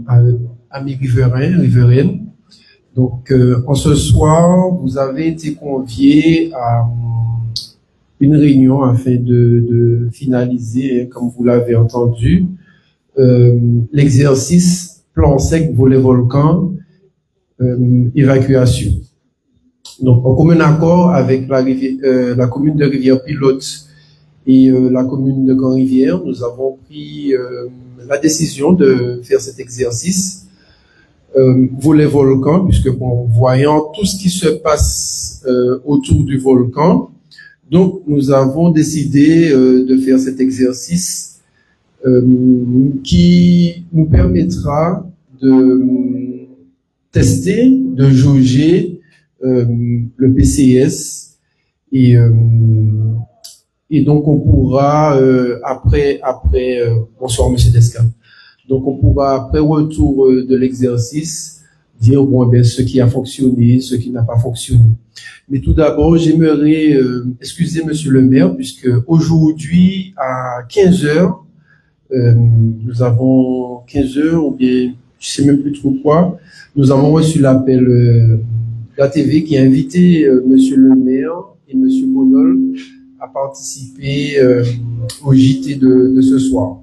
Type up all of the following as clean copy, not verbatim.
amis riverains, riveraines. Donc, en ce soir, vous avez été conviés à une réunion afin de finaliser, comme vous l'avez entendu, l'exercice plan sec volet volcan, évacuation. Donc, en commun accord avec la commune de Rivière-Pilote et la commune de Grand-Rivière, nous avons pris la décision de faire cet exercice volet volcan, puisque bon, voyant tout ce qui se passe autour du volcan, donc nous avons décidé de faire cet exercice qui nous permettra de tester, de jauger le PCS et donc on pourra bonsoir Monsieur Descamps. Donc on pourra après retour de l'exercice dire bon ben ce qui a fonctionné, ce qui n'a pas fonctionné. Mais tout d'abord, j'aimerais excuser Monsieur le maire puisque aujourd'hui à 15 heures nous avons 15 heures ou bien je sais même plus trop quoi, nous avons reçu l'appel de la TV qui a invité Monsieur le maire et Monsieur Bonol à participer au JT de ce soir.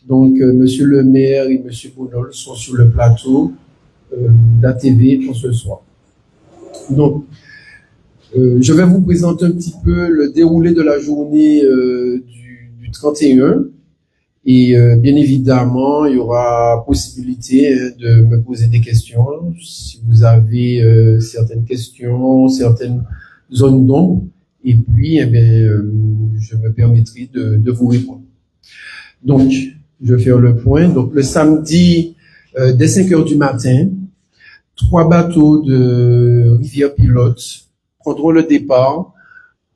Donc, Monsieur le maire et Monsieur Bonol sont sur le plateau d'ATV pour ce soir. Donc, je vais vous présenter un petit peu le déroulé de la journée du 31. Et bien évidemment, il y aura possibilité de me poser des questions. Si vous avez certaines questions, certaines zones d'ombre, et puis, eh bien, je me permettrai de vous répondre. Donc, je vais faire le point. Donc, le samedi, dès 5 heures du matin, 3 bateaux de Rivière-Pilote prendront le départ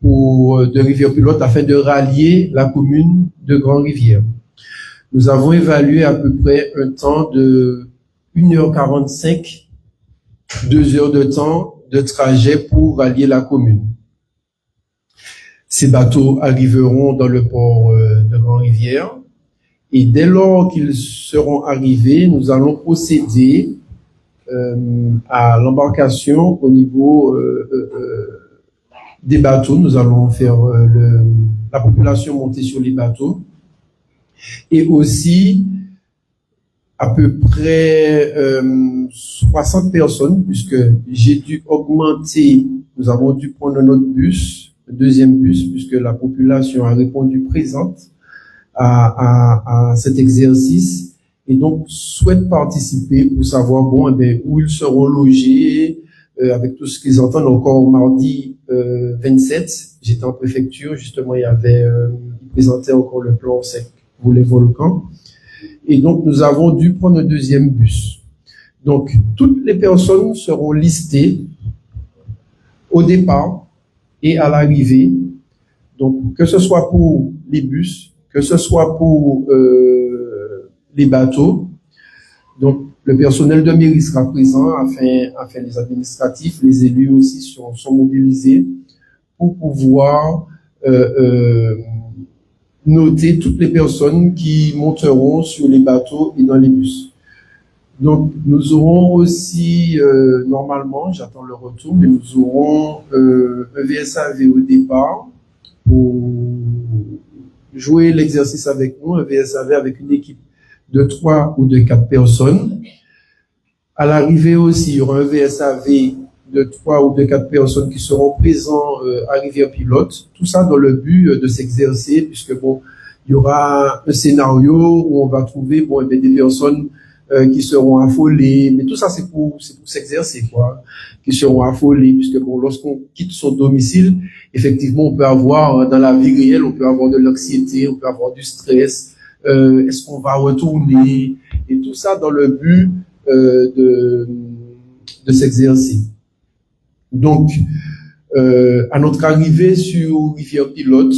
de Rivière-Pilote afin de rallier la commune de Grand-Rivière. Nous avons évalué à peu près un temps de 1h45, 2 heures de temps de trajet pour rallier la commune. Ces bateaux arriveront dans le port de Grand-Rivière. Et dès lors qu'ils seront arrivés, nous allons procéder à l'embarcation au niveau des bateaux. Nous allons faire la population monter sur les bateaux. Et aussi, à peu près 60 personnes, puisque j'ai dû augmenter, nous avons dû prendre notre bus, le deuxième bus, puisque la population a répondu présente à cet exercice et donc souhaitent participer pour savoir bon, eh bien, où ils seront logés avec tout ce qu'ils entendent. Encore mardi 27, j'étais en préfecture, justement il y avait ils présentaient encore le plan sec pour les volcans et donc nous avons dû prendre un deuxième bus. Donc toutes les personnes seront listées au départ et à l'arrivée, donc que ce soit pour les bus, que ce soit pour les bateaux. Donc, le personnel de mairie sera présent afin les administratifs, les élus aussi sont mobilisés pour pouvoir noter toutes les personnes qui monteront sur les bateaux et dans les bus. Donc, nous aurons aussi, normalement, j'attends le retour, mais nous aurons un VSAV au départ pour jouer l'exercice avec nous, un VSAV avec une équipe de 3 ou de 4 personnes. À l'arrivée aussi, il y aura un VSAV de 3 ou de 4 personnes qui seront présents à Rivière-Pilote. Tout ça dans le but de s'exercer, puisque bon, il y aura un scénario où on va trouver bon, des personnes qui seront affolées, mais tout ça c'est pour s'exercer, quoi, qui seront affolées, puisque bon, lorsqu'on quitte son domicile, effectivement, on peut avoir dans la vie réelle, on peut avoir de l'anxiété, on peut avoir du stress. Est-ce qu'on va retourner? Et tout ça dans le but de s'exercer. Donc, à notre arrivée sur Rivière-Pilote,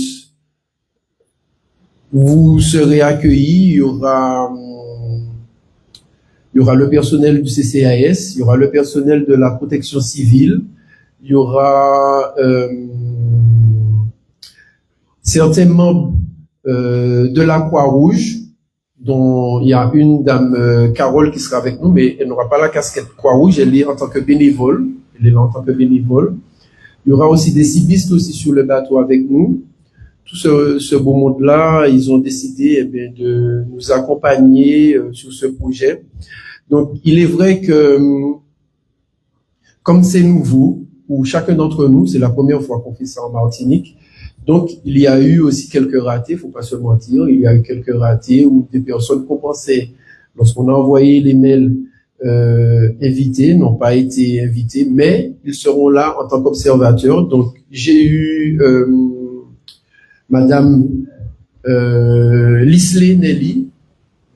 vous serez accueillis. Il y aura le personnel du CCAS, il y aura le personnel de la protection civile, il y aura certainement de la Croix-Rouge, dont il y a une dame, Carole, qui sera avec nous, mais elle n'aura pas la casquette Croix-Rouge, elle est en tant que bénévole. Elle est là en tant que bénévole. Il y aura aussi des civistes aussi sur le bateau avec nous. Tout ce beau monde-là, ils ont décidé de nous accompagner sur ce projet. Donc, il est vrai que, comme c'est nouveau, pour chacun d'entre nous, c'est la première fois qu'on fait ça en Martinique. Donc, il y a eu aussi quelques ratés, faut pas se mentir, il y a eu quelques ratés où des personnes qu'on pensait, lorsqu'on a envoyé les mails invités, n'ont pas été invités, mais ils seront là en tant qu'observateurs. Donc, j'ai eu Madame Lisley Nelly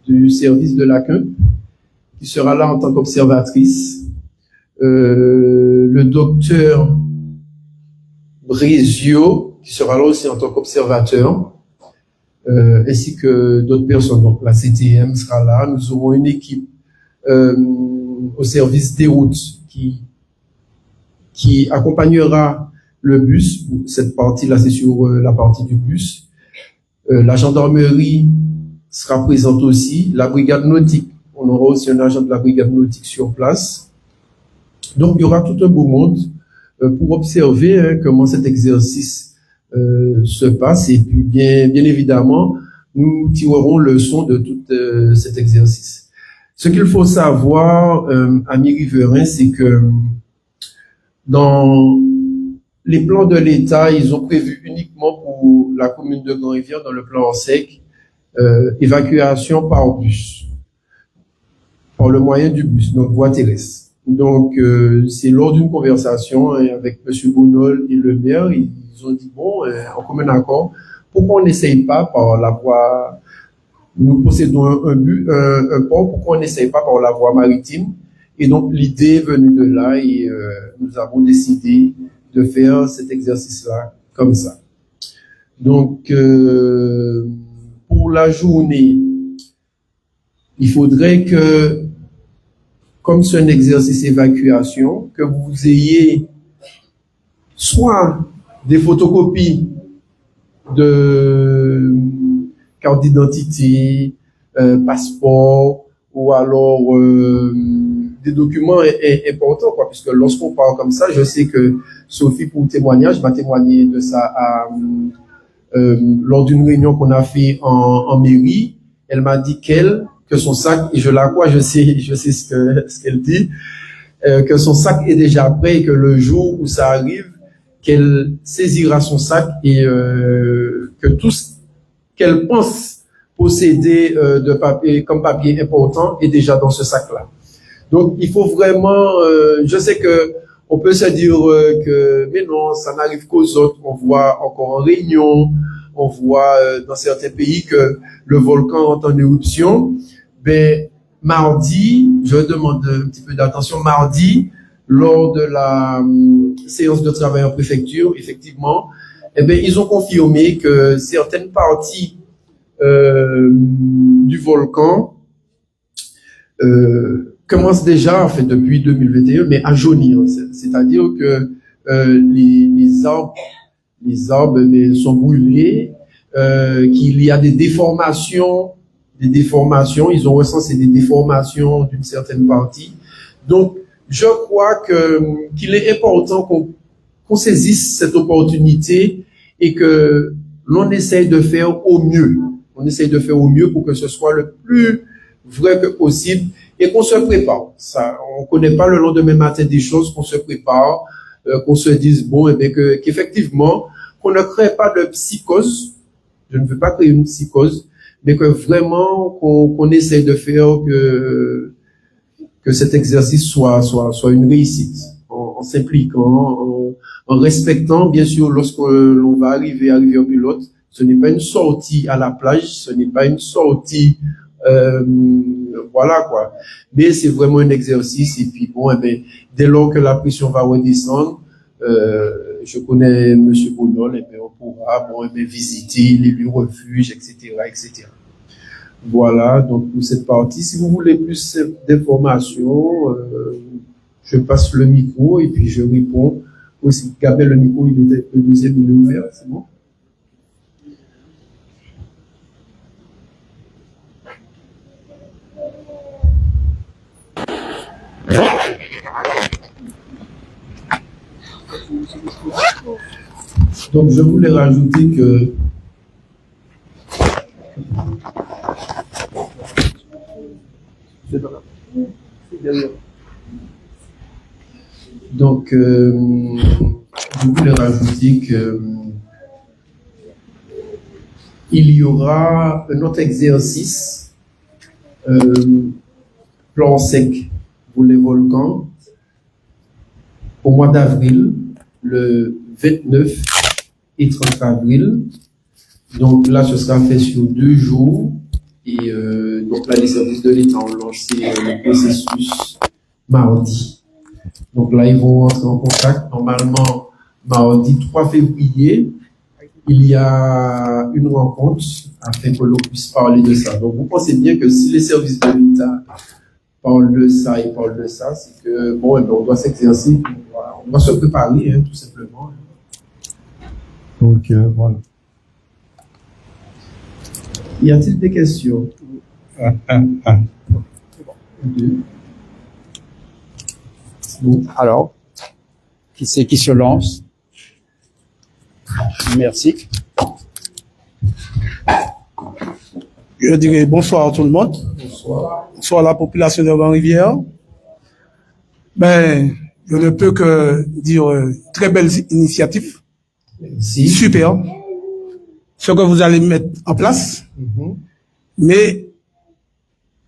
du service de l'ACUN, qui sera là en tant qu'observatrice. Le docteur Brézio, qui sera là aussi en tant qu'observateur, ainsi que d'autres personnes. Donc la CTM sera là. Nous aurons une équipe au service des routes qui accompagnera le bus. Cette partie-là, c'est sur la partie du bus. La gendarmerie sera présente aussi. La brigade nautique, on aura aussi un agent de la brigade nautique sur place. Donc, il y aura tout un beau monde pour observer comment cet exercice se passe. Et puis, bien évidemment, nous tirerons leçon de tout cet exercice. Ce qu'il faut savoir, amis riverains, c'est que dans les plans de l'État, ils ont prévu uniquement pour la commune de Grand-Rivière, dans le plan Orsec, évacuation par bus, par le moyen du bus, donc voie terrestre. Donc, c'est lors d'une conversation avec M. Bounol et le maire, ils ont dit, bon, en commun accord, pourquoi on n'essaye pas par la voie, nous possédons un port, pourquoi on n'essaye pas par la voie maritime? Et donc, l'idée est venue de là et nous avons décidé de faire cet exercice-là comme ça. Donc, pour la journée, il faudrait que, comme c'est un exercice évacuation, que vous ayez soit des photocopies de carte d'identité, passeport, ou alors des documents importants, quoi, puisque lorsqu'on parle comme ça, je sais que Sophie, pour témoignage, va témoigner de ça lors d'une réunion qu'on a fait en mairie. Elle m'a dit que son sac, et je la crois, je sais ce qu'elle dit, que son sac est déjà prêt et que le jour où ça arrive, qu'elle saisira son sac et que tout ce qu'elle pense posséder de papier, comme papier important, est déjà dans ce sac-là. Donc, il faut vraiment, je sais que on peut se dire que, mais non, ça n'arrive qu'aux autres. On voit encore en Réunion, on voit dans certains pays que le volcan entre en éruption. Ben, mardi, je demande un petit peu d'attention, mardi, lors de la séance de travail en préfecture, effectivement, eh ben, ils ont confirmé que certaines parties du volcan commence déjà, en fait, depuis 2021, mais à jaunir. C'est-à-dire que les arbres sont brûlés, qu'il y a des déformations, ils ont recensé des déformations d'une certaine partie. Donc, je crois qu'il est important qu'on saisisse cette opportunité et que l'on essaye de faire au mieux. On essaye de faire au mieux pour que ce soit le plus vrai que possible et qu'on se prépare. Ça, on connaît pas le lendemain matin des choses, qu'on se prépare, qu'on se dise bon, et bien qu'effectivement, qu'on ne crée pas de psychose. Je ne veux pas créer une psychose, mais que vraiment qu'on essaye de faire que cet exercice soit une réussite, en s'impliquant, en respectant, bien sûr, lorsque l'on va arriver au pilote, ce n'est pas une sortie à la plage, ce n'est pas une sortie voilà quoi. Mais c'est vraiment un exercice et puis bon, eh bien, dès lors que la pression va redescendre, je connais Monsieur Bounol, et bien on pourra bon, eh bien, visiter les lieux refuges, etc., etc. Voilà, donc pour cette partie, si vous voulez plus d'informations, je passe le micro et puis je réponds. Aussi, Gabriel, le micro, le deuxième, il est ouvert, c'est bon? Donc, je voulais rajouter que je voulais rajouter que il y aura un autre exercice, plan sec pour les volcans, au mois d'avril, le 29 et 30 avril. Donc là, ce sera fait sur 2 jours. Et donc là, les services de l'État ont lancé le processus mardi. Donc là, ils vont entrer en contact. Normalement, mardi 3 février, il y a une rencontre afin que l'on puisse parler de ça. Donc vous pensez bien que si les services de l'État parlent de ça et parlent de ça, c'est que bon, on doit s'exercer, on doit se préparer, hein, tout simplement. Donc voilà. Y a-t-il des questions? Deux. Bon. Alors, qui c'est qui se lance? Merci. Je dirais bonsoir à tout le monde. Bonsoir. Bonsoir à la population de Grand-Rivière. Ben, je ne peux que dire très belle initiative. Merci. Super. Ce que vous allez mettre en place. Mais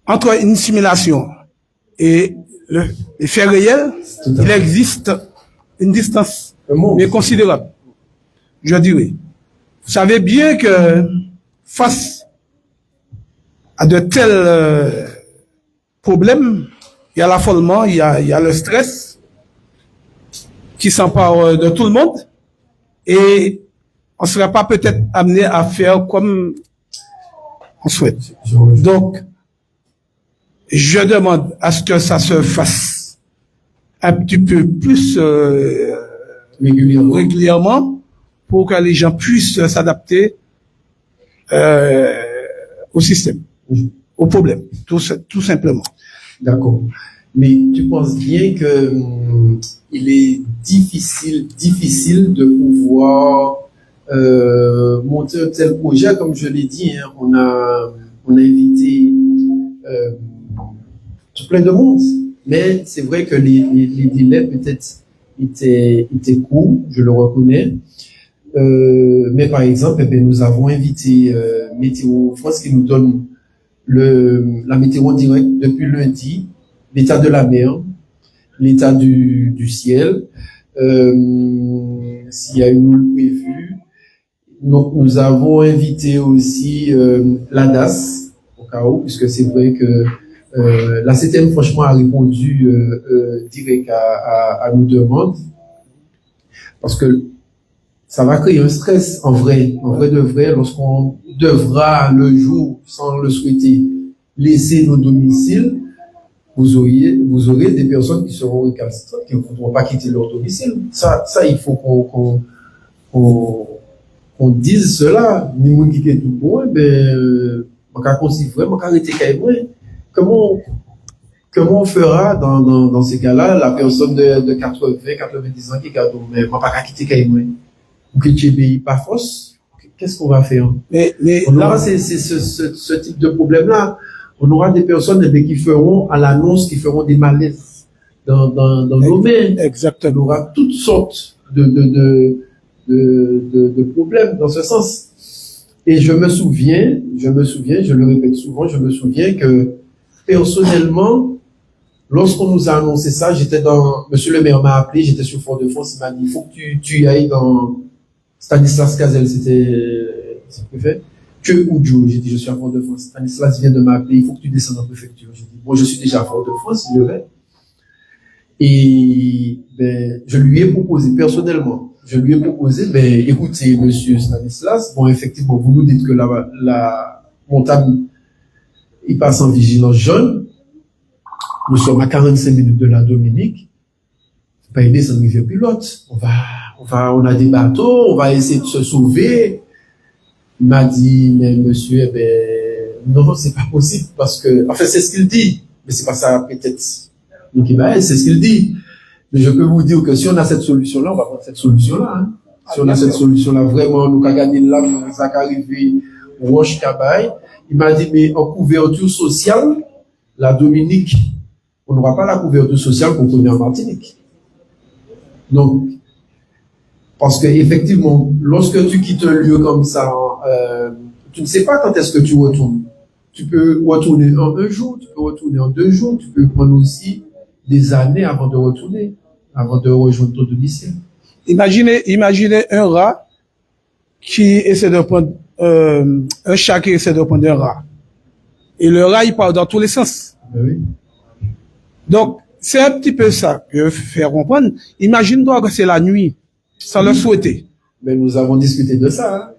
entre une simulation et les faits réels, il existe une distance mais considérable. Je dirais. Vous savez bien que face à de tels problèmes, il y a l'affolement, il y a le stress qui s'empare de tout le monde et on ne serait pas peut-être amené à faire comme on souhaite. Donc, je demande à ce que ça se fasse un petit peu plus régulièrement pour que les gens puissent s'adapter au système, au problème, tout simplement. D'accord. Mais tu penses bien que il est difficile de pouvoir monter un tel projet, comme je l'ai dit, hein, on a invité plein de monde, mais c'est vrai que les délais peut-être étaient courts, je le reconnais. Mais par exemple, nous avons invité Météo France qui nous donne la météo en direct depuis lundi, l'état de la mer, l'état du ciel, s'il y a une houle prévue. Donc nous avons invité aussi l'ADAS au cas où, puisque c'est vrai que la CTM franchement a répondu direct à nos demandes, parce que ça va créer un stress en vrai de vrai, lorsqu'on devra le jour, sans le souhaiter, laisser nos domiciles. Vous aurez des personnes qui seront récalcitrantes, qui ne voudront pas quitter leur domicile. Ça, il faut qu'on dise cela. Ni moun qui est tout bon, on va considérer, on va arrêter quand même. Comment on fera dans ces cas-là, la personne de 80, 90 ans qui garde, mais on va pas quitter quand même. Ou que tu obéis pas force, qu'est-ce qu'on va faire? Mais on aura ce type de problème-là. On aura des personnes qui feront, à l'annonce, qui feront des malaises dans nos mains. Exactement. On aura toutes sortes de problèmes dans ce sens. Et je me souviens, je le répète souvent, je me souviens que personnellement, lorsqu'on nous a annoncé ça, monsieur le maire m'a appelé, j'étais sur Fort-de-France, il m'a dit, il faut que tu y ailles dans Stanislas Cazel, c'était le préfet. Que Oudjo, j'ai dit, je suis à Fort-de-France. Stanislas vient de m'appeler, il faut que tu descendes en préfecture. J'ai dit, bon, je suis déjà à Fort-de-France, il le fait. Et, je lui ai proposé, personnellement, écoutez, monsieur Stanislas, bon, effectivement, vous nous dites que la montagne, il passe en vigilance jaune. Nous sommes à 45 minutes de la Dominique. Pas aider sans rivière pilote. On a des bateaux, on va essayer de se sauver. Il m'a dit, mais monsieur, non, c'est pas possible parce que, enfin, c'est ce qu'il dit, mais c'est pas ça, peut-être. Donc, c'est ce qu'il dit. Mais je peux vous dire que si on a cette solution-là, on va prendre cette solution-là. Hein. Si on a cette solution-là, vraiment, nous, quand gagner là, nous avons arrivé au Roche Cabaye. Il m'a dit, mais en couverture sociale, la Dominique, on n'aura pas la couverture sociale qu'on connaît en Martinique. Donc, parce que effectivement, lorsque tu quittes un lieu comme ça, tu ne sais pas quand est-ce que tu retournes. Tu peux retourner en un jour, tu peux retourner en 2 jours, tu peux prendre aussi des années avant de retourner, avant de rejoindre ton domicile. Imaginez un rat qui essaie de prendre, un chat qui essaie de prendre un rat. Et le rat, il part dans tous les sens. Oui. Donc, c'est un petit peu ça que je veux faire comprendre. Imagine-toi que c'est la nuit, sans le souhaiter. Mais nous avons discuté de ça.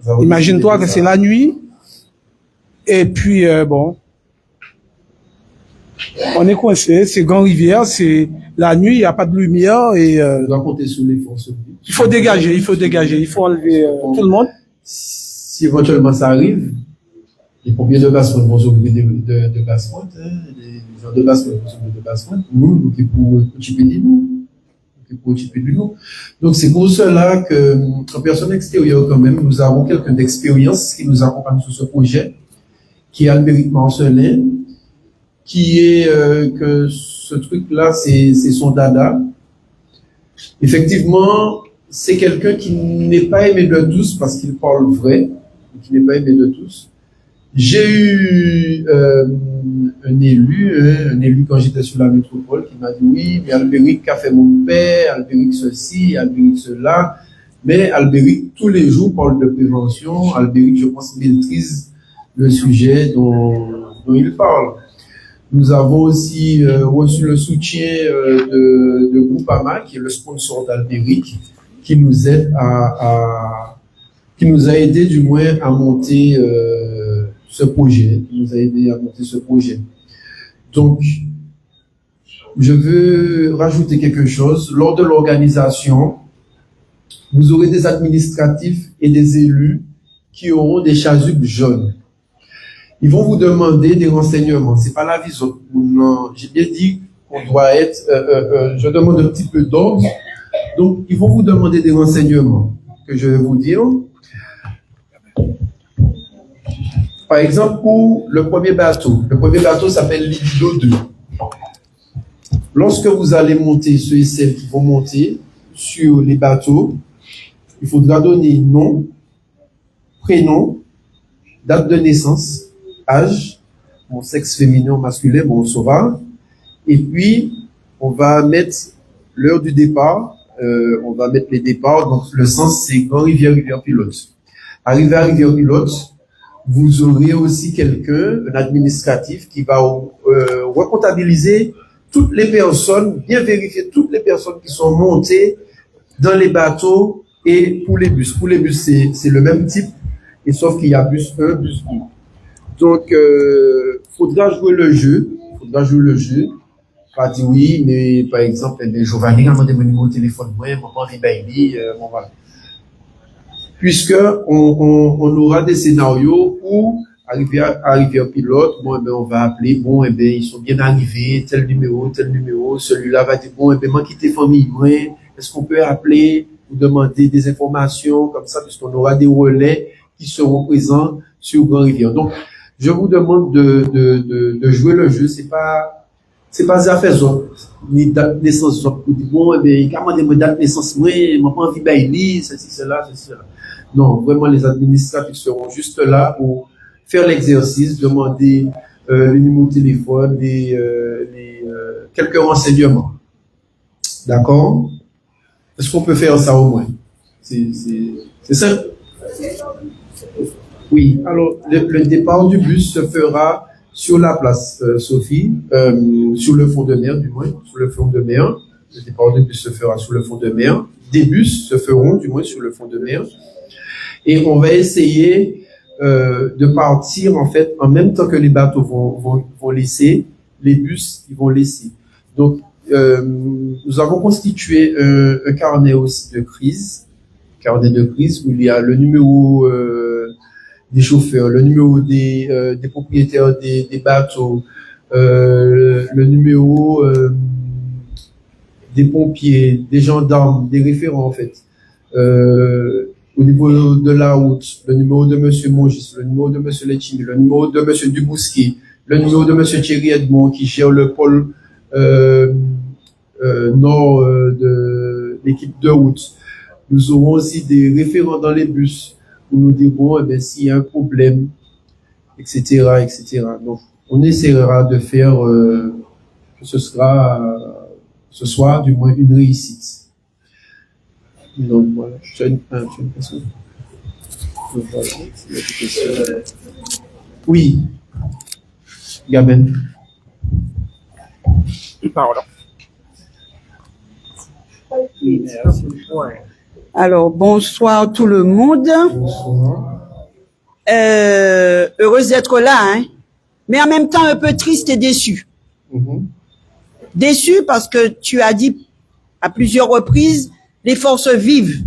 Hein. Imagine-toi que c'est la nuit, et puis, bon, on est coincé, c'est Grand Rivière, c'est la nuit, il n'y a pas de lumière, et on doit compter sur les forces. il faut dégager, il faut enlever tout le monde. Si éventuellement ça arrive, les pompiers de Basse-Pointe vont s'occuper de Basse-Pointe, hein, les gens de Basse-Pointe vont s'occuper de Basse-Pointe, nous qui pour occuper de nous. Donc c'est pour cela que, en personne extérieure quand même, nous avons quelqu'un d'expérience qui nous accompagne sur ce projet, qui est Albéric Marcelin, qui est que ce truc-là, c'est son dada. Effectivement, c'est quelqu'un qui n'est pas aimé de tous parce qu'il parle vrai, qui n'est pas aimé de tous. J'ai eu un élu quand j'étais sur la métropole qui m'a dit oui, mais Albéric qu'a fait mon père, Albéric ceci, Albéric cela. Mais Albéric, tous les jours, parle de prévention. Albéric, je pense, maîtrise le sujet dont il parle. Nous avons aussi reçu le soutien de Groupama, qui est le sponsor d'Albéric, qui nous aide qui nous a aidé du moins à monter ce projet. Donc, je veux rajouter quelque chose. Lors de l'organisation, vous aurez des administratifs et des élus qui auront des chasubles jaunes. Ils vont vous demander des renseignements. C'est pas la vision. Non, j'ai bien dit qu'on doit être. Je demande un petit peu d'ordre. Donc, ils vont vous demander des renseignements que je vais vous dire. Par exemple, pour le premier bateau. Le premier bateau s'appelle Libido 2. Lorsque vous allez monter, ceux et celles qui vont monter sur les bateaux, il faudra donner nom, prénom, date de naissance, âge, mon sexe féminin ou masculin, bon, on saura. Et puis, on va mettre l'heure du départ, on va mettre les départs, donc le sens c'est Grand Rivière, Rivière-Pilote. Arrivé à Rivière-Pilote, vous aurez aussi quelqu'un, un administratif, qui va recomptabiliser toutes les personnes, bien vérifier toutes les personnes qui sont montées dans les bateaux et pour les bus. Pour les bus, c'est le même type, et sauf qu'il y a bus 1, bus 2. Donc, faudra jouer le jeu. Pas dire oui, mais par exemple, Giovanni a demandé mon numéro de téléphone, moi, mon envie baby, voilà. Puisque on aura des scénarios où, arrivé au pilote, bon, on va appeler, bon, ils sont bien arrivés, tel numéro, celui-là va dire, bon, moi, quitter famille, moi, est-ce qu'on peut appeler ou demander des informations comme ça, puisqu'on aura des relais qui seront présents sur Grand Rivière. Donc, je vous demande de jouer le jeu. C'est pas affaire ni date de naissance. Bon, il a demandé mon date de naissance, moi, pas envie bailler, ceci, cela. Non, vraiment, les administratifs seront juste là pour faire l'exercice, demander le numéro de téléphone, quelques renseignements. D'accord? Est-ce qu'on peut faire ça au moins? C'est ça? Oui, alors le départ du bus se fera sur la place Sophie, sur le fond de mer du moins, sur le fond de mer. Le départ du bus se fera sur le fond de mer. Des bus se feront du moins sur le fond de mer. Et on va essayer de partir en fait en même temps que les bateaux vont laisser, les bus ils vont laisser. Donc nous avons constitué un carnet aussi de crise où il y a le numéro des chauffeurs, le numéro des propriétaires des bateaux, le numéro des pompiers, des gendarmes, des référents en fait. Au niveau de la route, le numéro de Monsieur Mongis, le numéro de Monsieur Letchimi, le numéro de Monsieur Dubousky, le numéro de Monsieur Thierry Edmond qui gère le pôle nord de l'équipe de route. Nous aurons aussi des référents dans les bus où nous dirons s'il y a un problème, etc., etc. Donc, on essaiera de faire que ce soit du moins une réussite. Donc voilà, tu as une question. Voilà, oui, Gaben. Pardon. Alors, bonsoir tout le monde. Bonsoir. Heureuse d'être là, hein. Mais en même temps un peu triste et déçue. Déçue parce que tu as dit à plusieurs reprises les forces vives.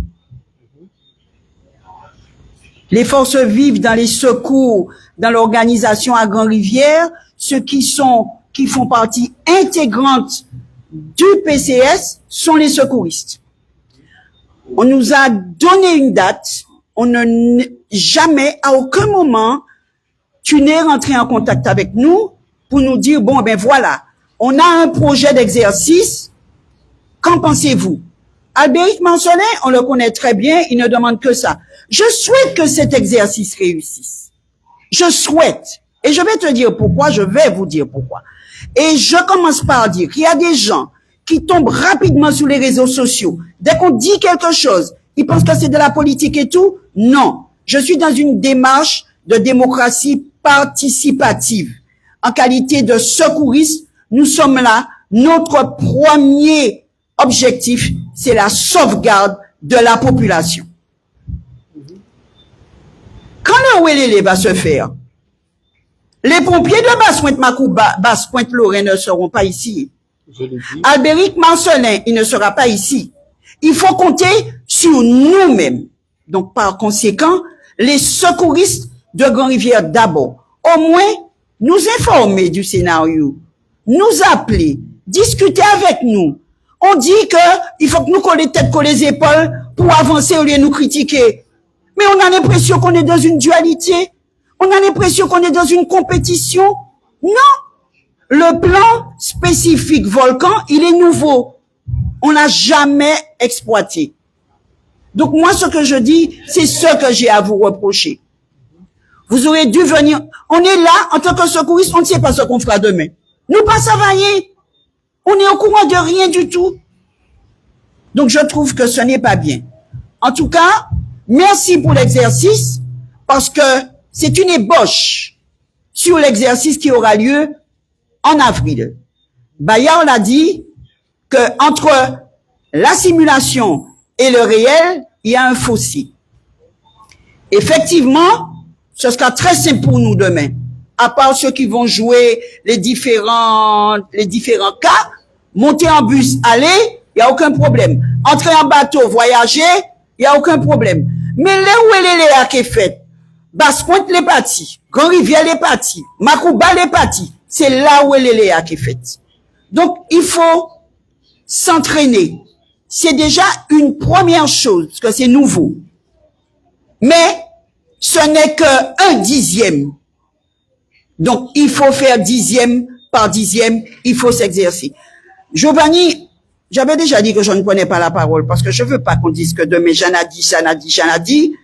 Les forces vives dans les secours, dans l'organisation à Grand-Rivière, ceux qui font partie intégrante du PCS sont les secouristes. On nous a donné une date, jamais, à aucun moment, tu n'es rentré en contact avec nous pour nous dire, bon, ben voilà, on a un projet d'exercice, qu'en pensez-vous? Albéric Mansolet, on le connaît très bien, il ne demande que ça. Je souhaite que cet exercice réussisse. Je souhaite. Et je vais te dire pourquoi, je vais vous dire pourquoi. Et je commence par dire qu'il y a des gens qui tombent rapidement sur les réseaux sociaux. Dès qu'on dit quelque chose, ils pensent que c'est de la politique et tout. Non. Je suis dans une démarche de démocratie participative. En qualité de secouriste, nous sommes là. Notre premier objectif, c'est la sauvegarde de la population. Quand le Wélélé va se faire, les pompiers de Basse-Pointe-Macou, Basse-Pointe-Lorraine ne seront pas ici. Albéric Marcelin, il ne sera pas ici. Il faut compter sur nous-mêmes. Donc, par conséquent, les secouristes de Grand-Rivière d'abord, au moins, nous informer du scénario, nous appeler, discuter avec nous. On dit que il faut que nous collions tête, collions épaules pour avancer au lieu de nous critiquer. Mais on a l'impression qu'on est dans une dualité. On a l'impression qu'on est dans une compétition. Non. Le plan spécifique Volcan, il est nouveau. On l'a jamais exploité. Donc moi, ce que je dis, c'est ce que j'ai à vous reprocher. Vous aurez dû venir. On est là, en tant que secouriste, on ne sait pas ce qu'on fera demain. Nous pas travailler. On est au courant de rien du tout. Donc je trouve que ce n'est pas bien. En tout cas, merci pour l'exercice, parce que c'est une ébauche sur l'exercice qui aura lieu en avril. Bayard l'a dit que entre la simulation et le réel, il y a un fossé. Effectivement, ce sera très simple pour nous demain. À part ceux qui vont jouer les différents cas, monter en bus, aller, il n'y a aucun problème. Entrer en bateau, voyager, il n'y a aucun problème. Mais là où elle est qui est faite, Basse-Pointe les parties, Grand-Rivière les parties, Macouba les parties, c'est là où elle est qui est faite. Donc, il faut s'entraîner. C'est déjà une première chose, parce que c'est nouveau. Mais, ce n'est que 1/10. Donc, il faut faire 10e par 10e, il faut s'exercer. Giovanni, j'avais déjà dit que je ne prenais pas la parole, parce que je veux pas qu'on dise que demain, j'en ai dit,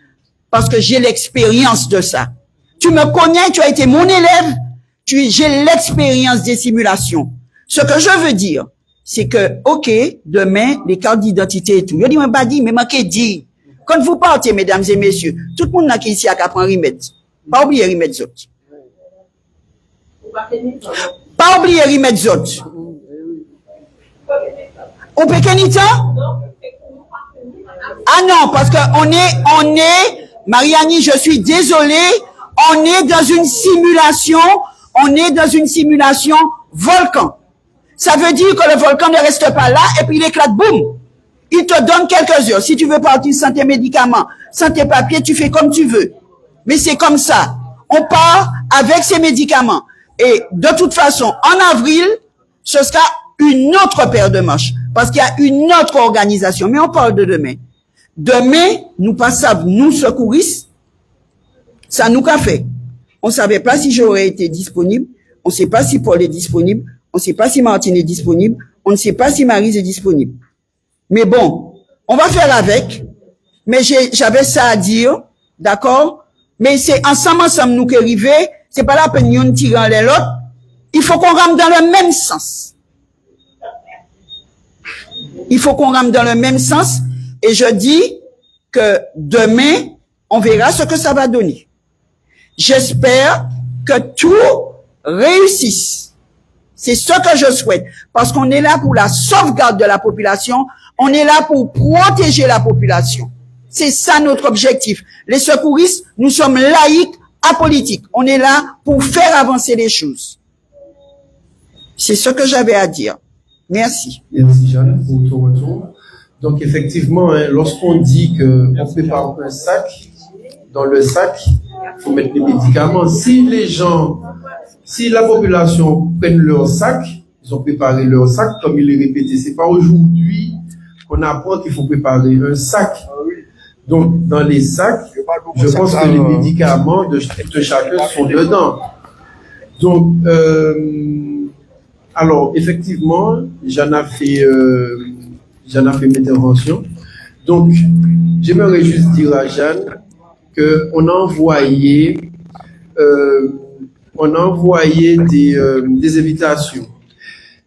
parce que j'ai l'expérience de ça. Tu me connais, tu as été mon élève, j'ai l'expérience des simulations. Ce que je veux dire, c'est que, ok, demain, les cartes d'identité et tout. Je dis, mais pas dit, mais manqué dit. Quand vous partez, mesdames et messieurs, tout le monde n'a qui ici à prendre remède. Pas oublier remède autres. Pas oublier remède autres. Au Pékenita? Ah non, parce que on est, Mariani, je suis désolée, on est dans une simulation volcan. Ça veut dire que le volcan ne reste pas là et puis il éclate, boum. Il te donne quelques heures. Si tu veux partir sans tes médicaments, sans tes papiers, tu fais comme tu veux. Mais c'est comme ça. On part avec ces médicaments. Et de toute façon, en avril, ce sera une autre paire de manches. Parce qu'il y a une autre organisation. Mais on parle de demain. Demain, nous passons, nous secouristes, ça nous qu'a fait. On ne savait pas si j'aurais été disponible. On ne sait pas si Paul est disponible. On ne sait pas si Martine est disponible. On ne sait pas si Maryse est disponible. Mais bon, on va faire avec. Mais j'avais ça à dire. D'accord? Mais c'est ensemble nous qui arrivons. C'est pas la peine de tirer en l'autre. Il faut qu'on rame dans le même sens. Il faut qu'on rame dans le même sens. Et je dis que demain, on verra ce que ça va donner. J'espère que tout réussisse. C'est ce que je souhaite. Parce qu'on est là pour la sauvegarde de la population. On est là pour protéger la population. C'est ça notre objectif. Les secouristes, nous sommes laïcs, apolitiques. On est là pour faire avancer les choses. C'est ce que j'avais à dire. Merci. Merci Jeanne pour ton retour. Donc effectivement, hein, lorsqu'on dit qu'on prépare un sac, dans le sac, il faut mettre les médicaments. Si la population prenne leur sac, ils ont préparé leur sac, comme il est répété, c'est pas aujourd'hui qu'on apprend qu'il faut préparer un sac. Donc, dans les sacs, je pense que les médicaments de chacun sont dedans. Donc, alors, effectivement, j'en ai fait une intervention. Donc, j'aimerais juste dire à Jeanne qu'on a envoyé des invitations.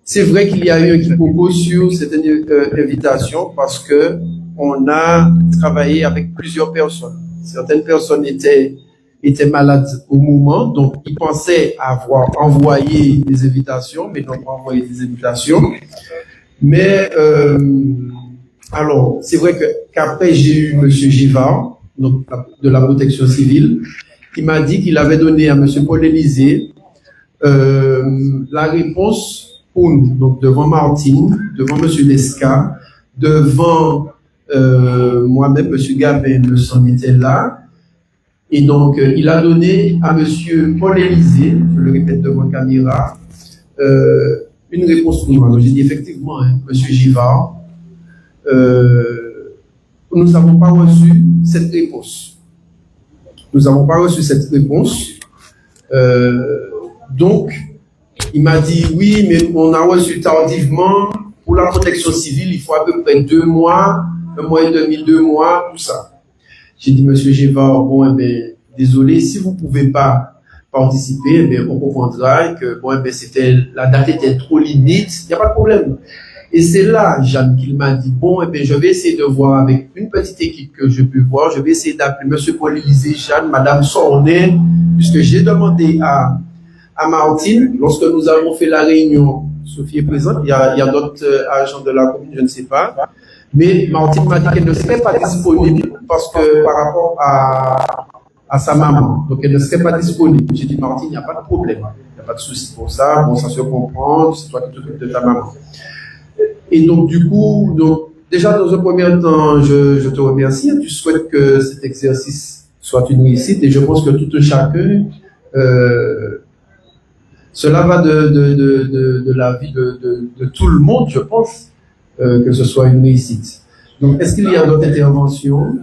C'est vrai qu'il y a eu un quiproquo sur cette invitation parce que on a travaillé avec plusieurs personnes. Certaines personnes étaient malades au moment, donc ils pensaient avoir envoyé des invitations, mais n'ont pas envoyé des invitations. Mais alors, c'est vrai qu'après j'ai eu Monsieur Givard, donc de la protection civile, qui m'a dit qu'il avait donné à Monsieur Paul Élysée la réponse pour nous, donc devant Martine, devant Monsieur Lesca, devant moi-même, Monsieur Gabin, le son était là, et donc il a donné à Monsieur Paul Élysée, je le répète devant caméra, une réponse pour nous. Alors j'ai dit effectivement, hein, Monsieur Givard, nous n'avons pas reçu cette réponse. Nous n'avons pas reçu cette réponse. Donc, il m'a dit oui, mais on a reçu tardivement. Pour la protection civile, il faut à peu près 2 mois, 1 mois et demi, 2 mois, tout ça. J'ai dit, Monsieur Givard, bon, eh ben, désolé, si vous ne pouvez pas participer, eh ben, on comprendra que bon, eh ben, la date était trop limite, il n'y a pas de problème. Et c'est là, Jeanne, qu'il m'a dit, bon, eh ben, je vais essayer de voir avec une petite équipe que je peux voir, je vais essayer d'appeler Monsieur Paul Élysée, Jeanne, Madame Sornet, puisque j'ai demandé à Martine, lorsque nous avons fait la réunion, Sophie est présente, il y a d'autres agents de la commune, je ne sais pas, mais Martine m'a dit qu'elle ne serait pas disponible parce que par rapport à sa maman, donc elle ne serait pas disponible. J'ai dit, Martine, il n'y a pas de problème, il n'y a pas de souci pour ça, bon, ça se comprend, c'est toi qui t'occupes de ta maman. Et donc, du coup, déjà, dans un premier temps, je te remercie. Tu souhaites que cet exercice soit une réussite et je pense que tout un chacun, cela va de la vie de tout le monde, je pense, que ce soit une réussite. Donc, est-ce qu'il y a d'autres interventions?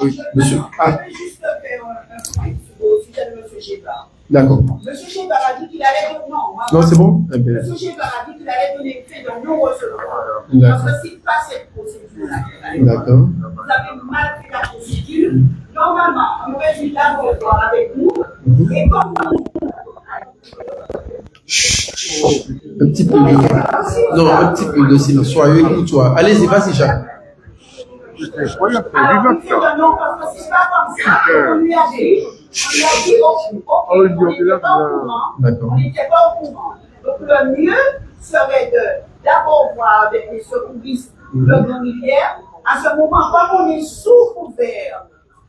Oui, monsieur. Ah. Je vais juste faire un point au sujet de Monsieur Givard. D'accord. Monsieur Givard a dit qu'il allait donner. Non, c'est bon? Monsieur Givard a dit qu'il allait donner fait de non-recevoir. D'accord. Parce que s'il passe cette procédure-là, D'accord. vous avez mal fait la procédure. Normalement, on aurait dû d'abord voir avec nous. Et comme un petit peu de... Non, un petit peu de silence. Soyez écoute-toi. Allez-y, vas-y, Jacques. alors, il fait de non, parce que c'est pas comme ça. On lui a dit, on n'était pas au courant. D'accord. On n'était pas au courant. Donc, le mieux serait d'abord voir avec les secouristes de Bon-Rivière. À ce moment, comme on est sous couvert,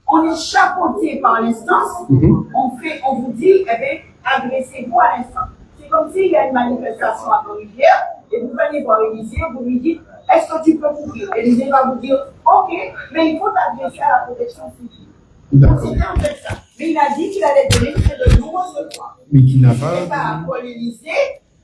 on est chapeauté par l'instance, on vous dit, eh bien, agressez-vous à l'instant. C'est comme s'il y a une manifestation à Bon-Rivière, et vous venez voir Élysée, vous lui dites, est-ce que tu peux couvrir? Élysée va vous dire, ok, mais il faut t'adresser à la protection civile. D'accord. Mais il a dit qu'il allait donner de nombreuses fois. Mais qui n'a C'était pas. pas à Paul Élysée.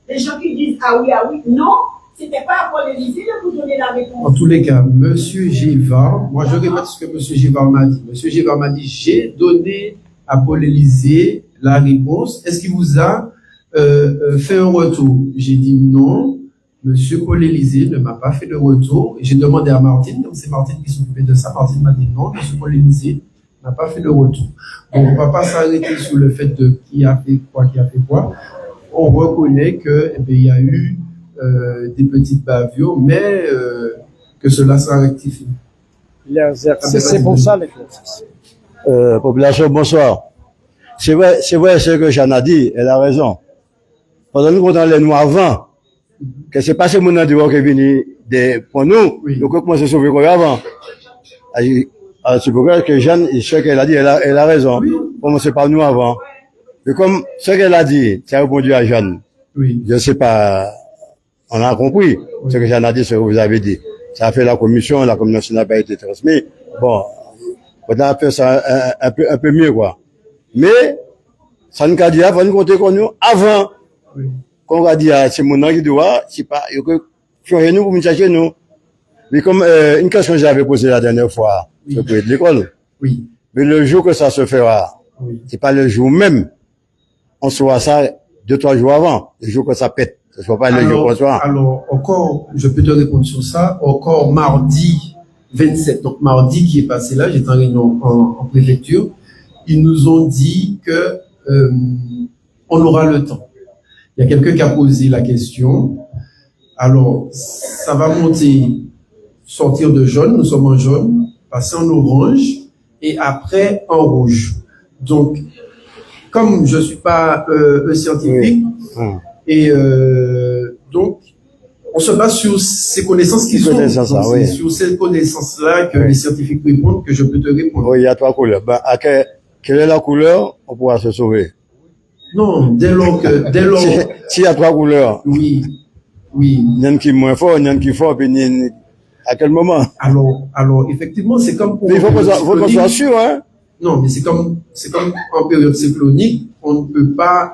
Les gens qui disent ah oui, non, c'était pas à Paul Élysée de vous donner la réponse. En tous les cas, Monsieur Gévard, moi je répète ce que Monsieur Gévard m'a dit. Monsieur Gévard m'a dit, j'ai donné à Paul Élysée la réponse. Est-ce qu'il vous a fait un retour? J'ai dit non. Monsieur Paul Élysée ne m'a pas fait de retour. J'ai demandé à Martine, donc c'est Martine qui s'occupait de ça. Martine m'a dit non, Monsieur Paul Élysée n'a pas fait de retour. Donc on ne va pas s'arrêter sur le fait de qui a fait quoi. On reconnaît que il y a eu des petites bavures, mais que cela sera rectifié. C'est pour ça l'exercice. Population, bonsoir. C'est vrai ce que Jeanne a dit, elle a raison. Pendant nous, dans les noirs avant, que c'est pas ce monde qui est venu pour nous, Oui. donc comment se sauver quoi avant. C'est pour ça que Jeanne, ce qu'elle a dit, elle a raison. Oui. Comment c'est pas nous avant. Et comme ce qu'elle a dit, ça a répondu à Jeanne. Oui. Je sais pas, on a compris ce que Jeanne a dit, ce que vous avez dit. Ça a fait la commission n'a pas été transmise. Bon, on a fait ça un peu mieux, quoi. Mais, ça nous a dit, avant, nous compter qu'on nous, avant, Oui. qu'on a dit, c'est mon nom qui doit, c'est pas, il faut que nous pour nous chercher nous. Mais comme, une question que j'avais posée la dernière fois, Oui. sur de l'école. Oui. Mais le jour que ça se fera, Oui. c'est pas le jour même. On saura ça 2-3 jours avant. Le jour que ça pète. Ce soit pas le jour qu'on soit. Alors, encore, je peux te répondre sur ça. Encore mardi 27, donc mardi qui est passé là, j'étais en réunion en préfecture. Ils nous ont dit que on aura le temps. Il y a quelqu'un qui a posé la question. Alors, ça va monter, sortir de jaune, nous sommes en jaune, passer en orange et après en rouge. Donc, comme je suis pas un scientifique, et donc, on se base sur ces connaissances qui sont. Donc, c'est sur ces connaissances-là que les scientifiques répondent, que je peux te répondre. Oui, il y a 3 couleurs. Ben, quelle est la couleur? On pourra se sauver. Non, dès lors S'il y a 3 couleurs. Oui, oui. Il y en a qui est moins fort, il y en a qui est fort, puis à quel moment? Alors, effectivement, c'est comme pour. Mais il faut qu'on soit sûr, hein. Non, mais c'est comme en période cyclonique, on ne peut pas,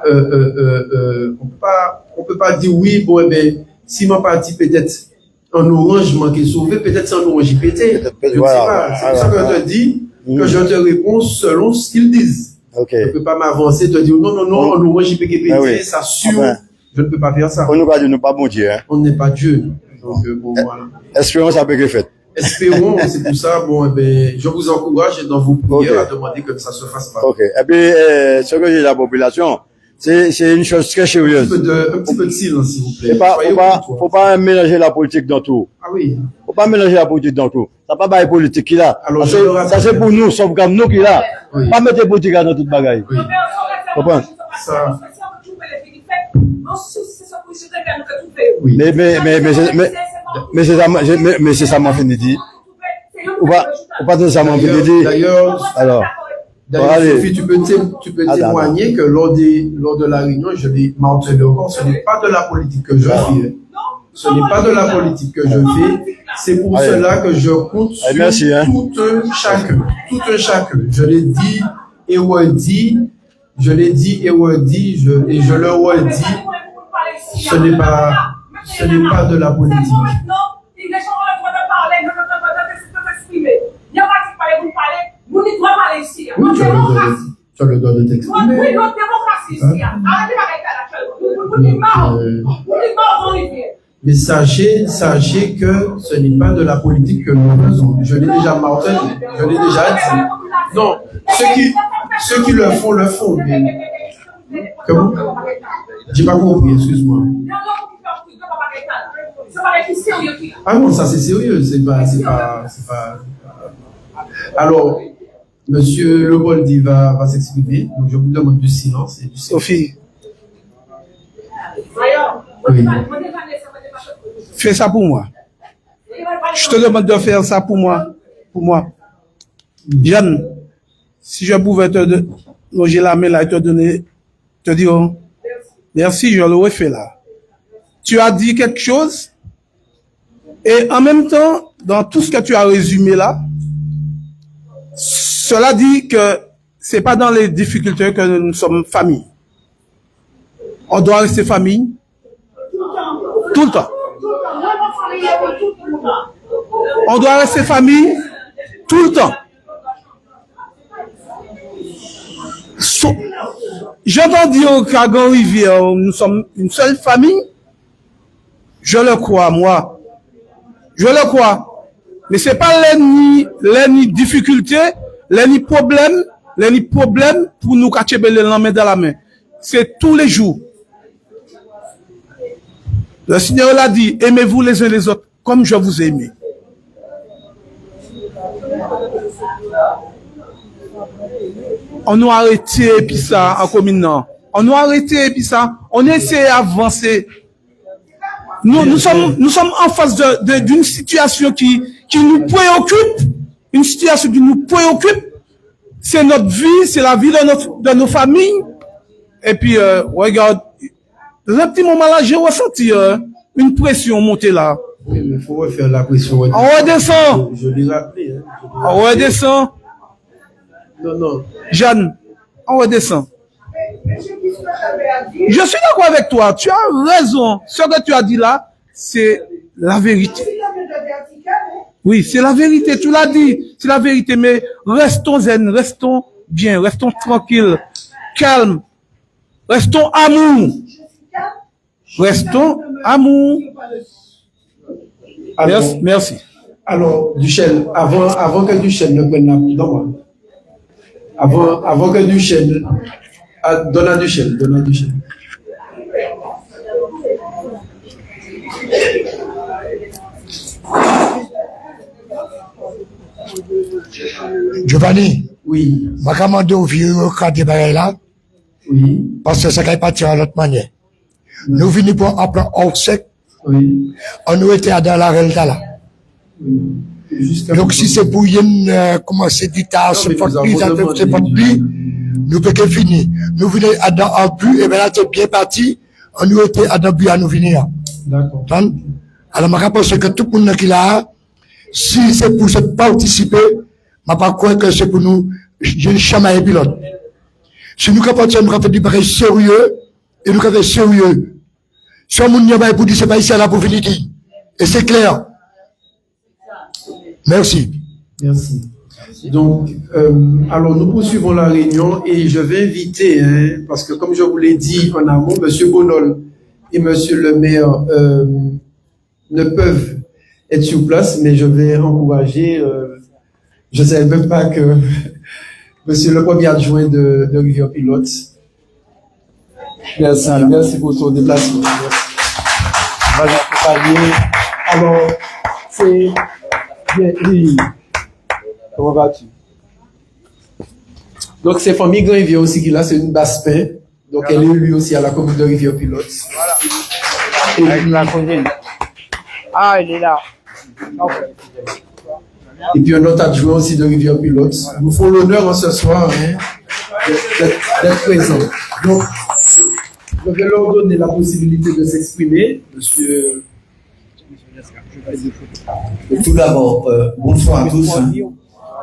on peut pas dire oui, bon, eh ben, si ma partie peut-être en orange manquait sauvé, peut-être c'est en orange pété. Je ne sais pas. C'est pour ça que je te dis que je te réponds selon ce qu'ils disent. Ok. Je ne peux pas m'avancer, te dire non, en orange pété, ça sûr. Je ne peux pas faire ça. On nous va dire, nous pas bon Dieu, hein. On n'est pas Dieu. Donc, bon, voilà. Espérons ça peut être fait. Espérons, c'est pour ça, bon, eh ben, je vous encourage dans vos prières à demander que ça se fasse pas. Ok. Et puis, ce que j'ai la population, c'est une chose très sérieuse. Un petit peu de silence, s'il vous plaît. Faut pas mélanger la politique dans tout. Ah oui. Faut pas mélanger la politique dans tout. Ça pas la politique qui là. Alors, ça c'est pour nous, sauf comme nous qui là. Oui. Pas mettre politique dans toute bagaille. Oui. Comprends? Ça. Oui. Mais c'est ça m'a fini dit. Ou pas de ça m'a fini dit. D'ailleurs, Sophie, tu peux témoigner que lors de la réunion, je l'ai mentionné encore, ce n'est pas de la politique que je fais. Ce n'est pas de la politique que je fais. C'est pour cela que je compte sur tout un chacun. Tout un chacun. Je l'ai dit et redit. Je l'ai dit et redit. Et je le redis. Ce n'est pas de la politique. Les gens ont le droit de parler, de s'exprimer. Il y a pas de parler, vous parlez, vous ne doit parler ici. Oui, tu as le droit de t'exprimer. Oui, notre démocratie ici. Arrêtez avec ça, vous dites marre. Vous dites marre, mais sachez que ce n'est pas de la politique que nous faisons. Je l'ai déjà martelé, je l'ai déjà dit. Non, ceux qui le font. Mais... Comment? J'ai pas compris, excuse-moi. Ah non, ça c'est sérieux, c'est pas. Alors, Monsieur Leboldi va s'exprimer, donc je vous demande du silence et du silence. Sophie, Oui. fais ça pour moi. Je te demande de faire ça pour moi. Jeanne, si je pouvais te loger la main là et te dire merci, je l'aurais fait là. Tu as dit quelque chose et en même temps, dans tout ce que tu as résumé là, ce Cela dit que c'est pas dans les difficultés que nous sommes famille. On doit rester famille tout le temps. On doit rester famille tout le temps. J'entends dire qu'à Grand-Rivière, nous sommes une seule famille. Je le crois, moi. Je le crois. Mais c'est pas les difficultés, les problèmes pour nous cacher la main dans la main. C'est tous les jours. Le Seigneur l'a dit, aimez-vous les uns les autres comme je vous ai aimé. On nous a arrêté puis ça en commune. On nous a arrêté puis ça. On essaie d'avancer. Nous sommes en face d'une situation qui nous préoccupe. Une situation qui nous préoccupe. C'est notre vie, c'est la vie de nos familles. Et puis, regarde, le petit moment là, j'ai ressenti une pression monter là. Oui, mais il faut refaire la pression. On redescend. Je l'ai rappelé. On redescend. Non. Jeanne, on redescend. Je suis d'accord avec toi. Tu as raison. Ce que tu as dit là, c'est la vérité. Oui, c'est la vérité. Tu l'as dit. C'est la vérité. Mais restons zen, restons bien, restons tranquilles, calmes. Restons amour. Restons amour. Alors, merci. Alors, Duchel, avant que Duchel ne prenne la parole, avant que Duchel, donne à Duchel. Giovanni, Oui. ma commande au vieux cadre de là, Oui. parce que ça ne pas à l'autre manière. Nous venons pour apprendre au sec, Oui. on nous était dans la réalité là. Donc si c'est pour commencer du temps, c'est pas plus, nous pouvons finir. Nous venons à dans un but, et bien là c'est bien parti, on nous était à dans but à nous venir. D'accord. Alors je pense que tout le monde qui là, si c'est pour se participer, je ne pas croire que c'est pour nous, je chamaille pilote. Si nous avons fait du travail sérieux, et nous avons fait sérieux, si on n'y a pas pour dire c'est pas ici là pour venir dire. Et c'est clair. Merci. Merci. Donc, alors nous poursuivons la réunion et je vais inviter, parce que comme je vous l'ai dit en amont, Monsieur Bonol et Monsieur le maire ne peuvent être sur place, mais je vais encourager, je ne savais même pas que Monsieur le premier adjoint de Rivière Pilote. Merci pour ton déplacement. Merci. Alors, c'est bien, oui. Comment vas-tu? Donc, c'est famille Grand Rivière aussi qui là, c'est une basse-pain. Donc, elle est élue aussi à la commune de Rivière Pilote. Voilà. Avec la cousine. Ah, il est là. Et puis, un autre adjoint aussi de Rivière Pilote. Nous font l'honneur en ce soir, d'être présents. Donc, je vais leur donner la possibilité de s'exprimer, monsieur. Tout d'abord, bonsoir à tous.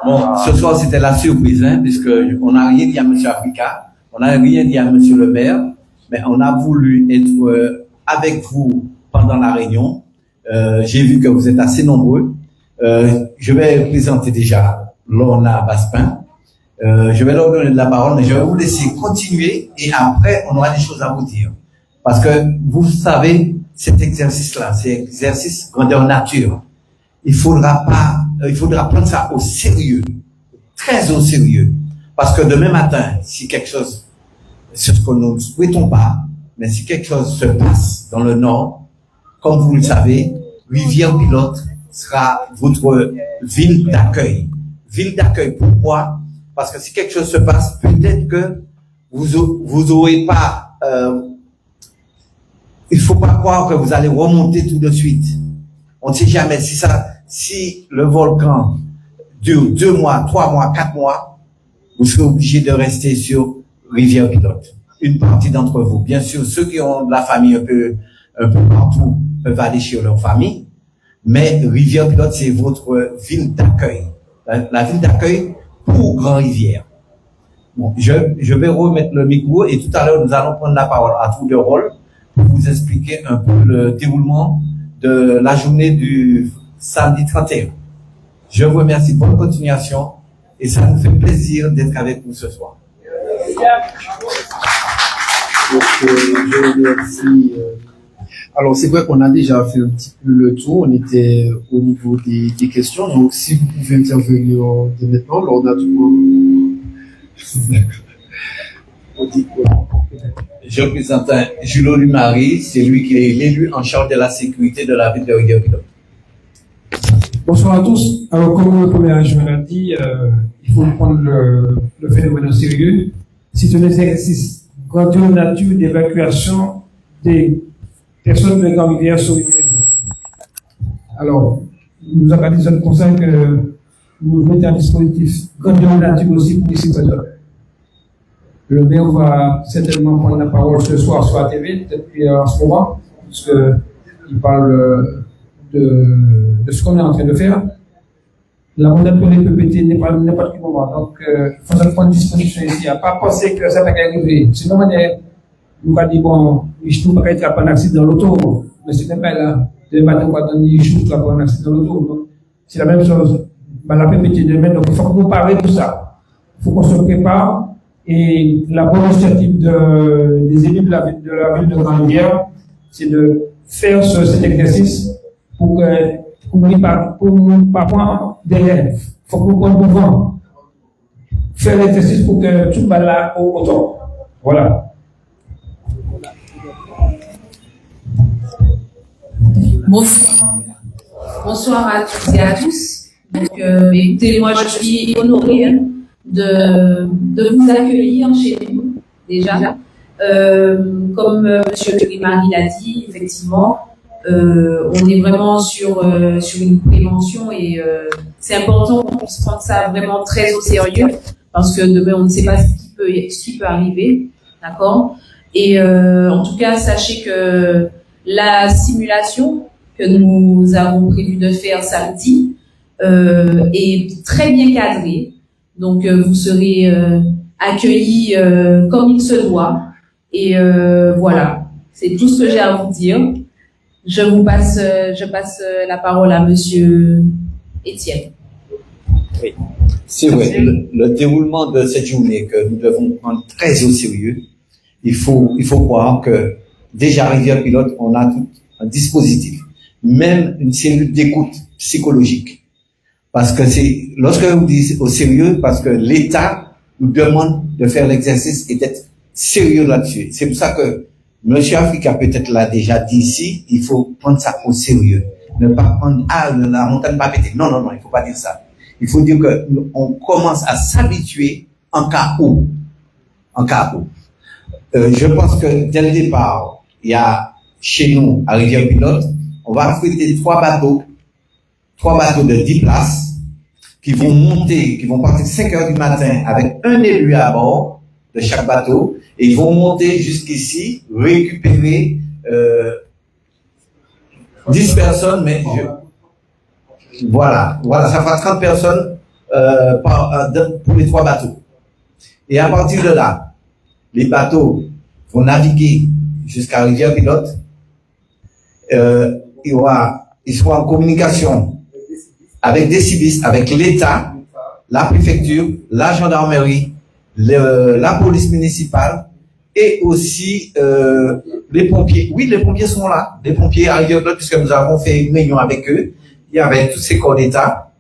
Bon, ce soir c'était la surprise, puisque on n'a rien dit à M. Africa, on n'a rien dit à M. le maire, mais on a voulu être avec vous pendant la réunion. J'ai vu que vous êtes assez nombreux. Je vais présenter déjà Lorna Baspin. Je vais leur donner de la parole, mais je vais vous laisser continuer et après on aura des choses à vous dire. Parce que vous savez, cet exercice-là, c'est un exercice grandeur nature. Il faudra prendre ça au sérieux, très au sérieux. Parce que demain matin, si quelque chose, c'est ce que nous ne souhaitons pas, mais si quelque chose se passe dans le Nord, comme vous le savez, Rivière Pilote sera votre ville d'accueil. Ville d'accueil, pourquoi? Parce que si quelque chose se passe, peut-être que vous aurez pas, il faut pas croire que vous allez remonter tout de suite. On ne sait jamais si le volcan dure 2 mois, 3 mois, 4 mois, vous serez obligé de rester sur Rivière Pilote. Une partie d'entre vous, bien sûr, ceux qui ont de la famille un peu partout peuvent aller chez leur famille, mais Rivière Pilote, c'est votre ville d'accueil. La ville d'accueil pour Grand-Rivière. Bon, je vais remettre le micro et tout à l'heure, nous allons prendre la parole à tour de rôle pour vous expliquer un peu le déroulement de la journée du samedi 31. Je vous remercie. Bonne continuation et ça nous fait plaisir d'être avec vous ce soir. Donc, je remercie. Alors, c'est vrai qu'on a déjà fait un petit peu le tour. On était au niveau des questions. Donc, si vous pouvez intervenir dès maintenant, on a tout. Je présente Julio Lumari, c'est lui qui est l'élu en charge de la sécurité de la ville de Rivière-Pilote. Bonsoir à tous. Alors, comme le premier adjoint l'a dit, il faut prendre le phénomène au sérieux. C'est un exercice grandeur nature d'évacuation des personnes de Grand-Rivière sur une région. Alors, nous organisons comme ça que nous mettons un dispositif grandeur nature aussi pour ici présent. Le maire va certainement prendre la parole ce soir sur la TV, depuis en ce moment, puisqu'il parle de ce qu'on est en train de faire. La mandature des PPT n'est pas n'importe quel moment. Donc, il faut se prendre disposition ici. À pas penser que ça va arriver. Sinon, on va dire, bon, je ne peux pas être un accident dans l'auto. Mais c'est même pas là. Demain matin, on va donner, je ne peux pas avoir un accident dans l'auto. C'est la même chose. La PPT demain, donc il faut qu'on parle de ça. Il faut qu'on se prépare. Et la bonne initiative des élus de la ville de Grand-Rivière, c'est de faire cet exercice pour ne pas prendre derrière. Il faut qu'on prenne devant. Faire l'exercice pour que tout va là au top. Voilà. Bonsoir à toutes et à tous. Donc, écoutez, moi je suis honorée de vous accueillir chez nous déjà. Comme Monsieur Lumari l'a dit, effectivement, on est vraiment sur une prévention et c'est important qu'on puisse prendre ça vraiment très au sérieux parce que demain on ne sait pas ce qui peut arriver, d'accord. Et en tout cas, sachez que la simulation que nous avons prévu de faire samedi est très bien cadrée. Donc, vous serez accueillis comme il se doit. Et voilà, c'est tout ce que j'ai à vous dire. Je passe la parole à Monsieur Étienne. Oui, c'est vrai. Le déroulement de cette journée que nous devons prendre très au sérieux, il faut croire que déjà à Rivière-Pilote, on a tout un dispositif, même une cellule d'écoute psychologique. Parce que lorsque vous dites au sérieux, parce que l'État nous demande de faire l'exercice et d'être sérieux là-dessus. C'est pour ça que Monsieur Africa peut-être l'a déjà dit ici, il faut prendre ça au sérieux. Ne pas prendre, la montagne va péter. Non, il faut pas dire ça. Il faut dire que on commence à s'habituer en cas où. Je pense que dès le départ, il y a chez nous, à Rivière-Pilote, on va affréter 3 bateaux de 10 places qui vont partir 5 heures du matin avec un élu à bord de chaque bateau et ils vont monter jusqu'ici, récupérer 10 personnes, mais voilà, ça fera 30 personnes pour les 3 bateaux. Et à partir de là, les bateaux vont naviguer jusqu'à Rivière-Pilote. Ils seront en communication avec des civistes, avec l'État, la préfecture, la gendarmerie, la police municipale et aussi les pompiers. Oui, les pompiers sont là. Les pompiers à Rivière-Pilote, puisque nous avons fait une réunion avec eux, et avec tous ces corps d'État.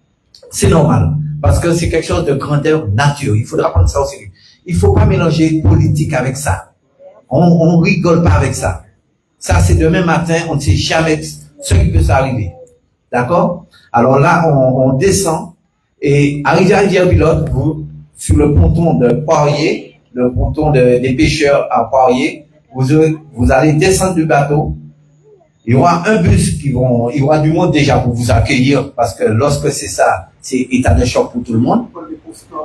C'est normal, parce que c'est quelque chose de grandeur nature. Il faudra prendre ça au sérieux. Il faut pas mélanger politique avec ça. On rigole pas avec ça. Ça, c'est demain matin, on ne sait jamais ce qui peut s'arriver. D'accord? Alors là, on descend et arrivé à Rivière-Pilote, sur le ponton de Poirier, le ponton des pêcheurs à Poirier, vous allez descendre du bateau. Il y aura un bus il y aura du monde déjà pour vous accueillir parce que lorsque c'est ça, c'est état de choc pour tout le monde.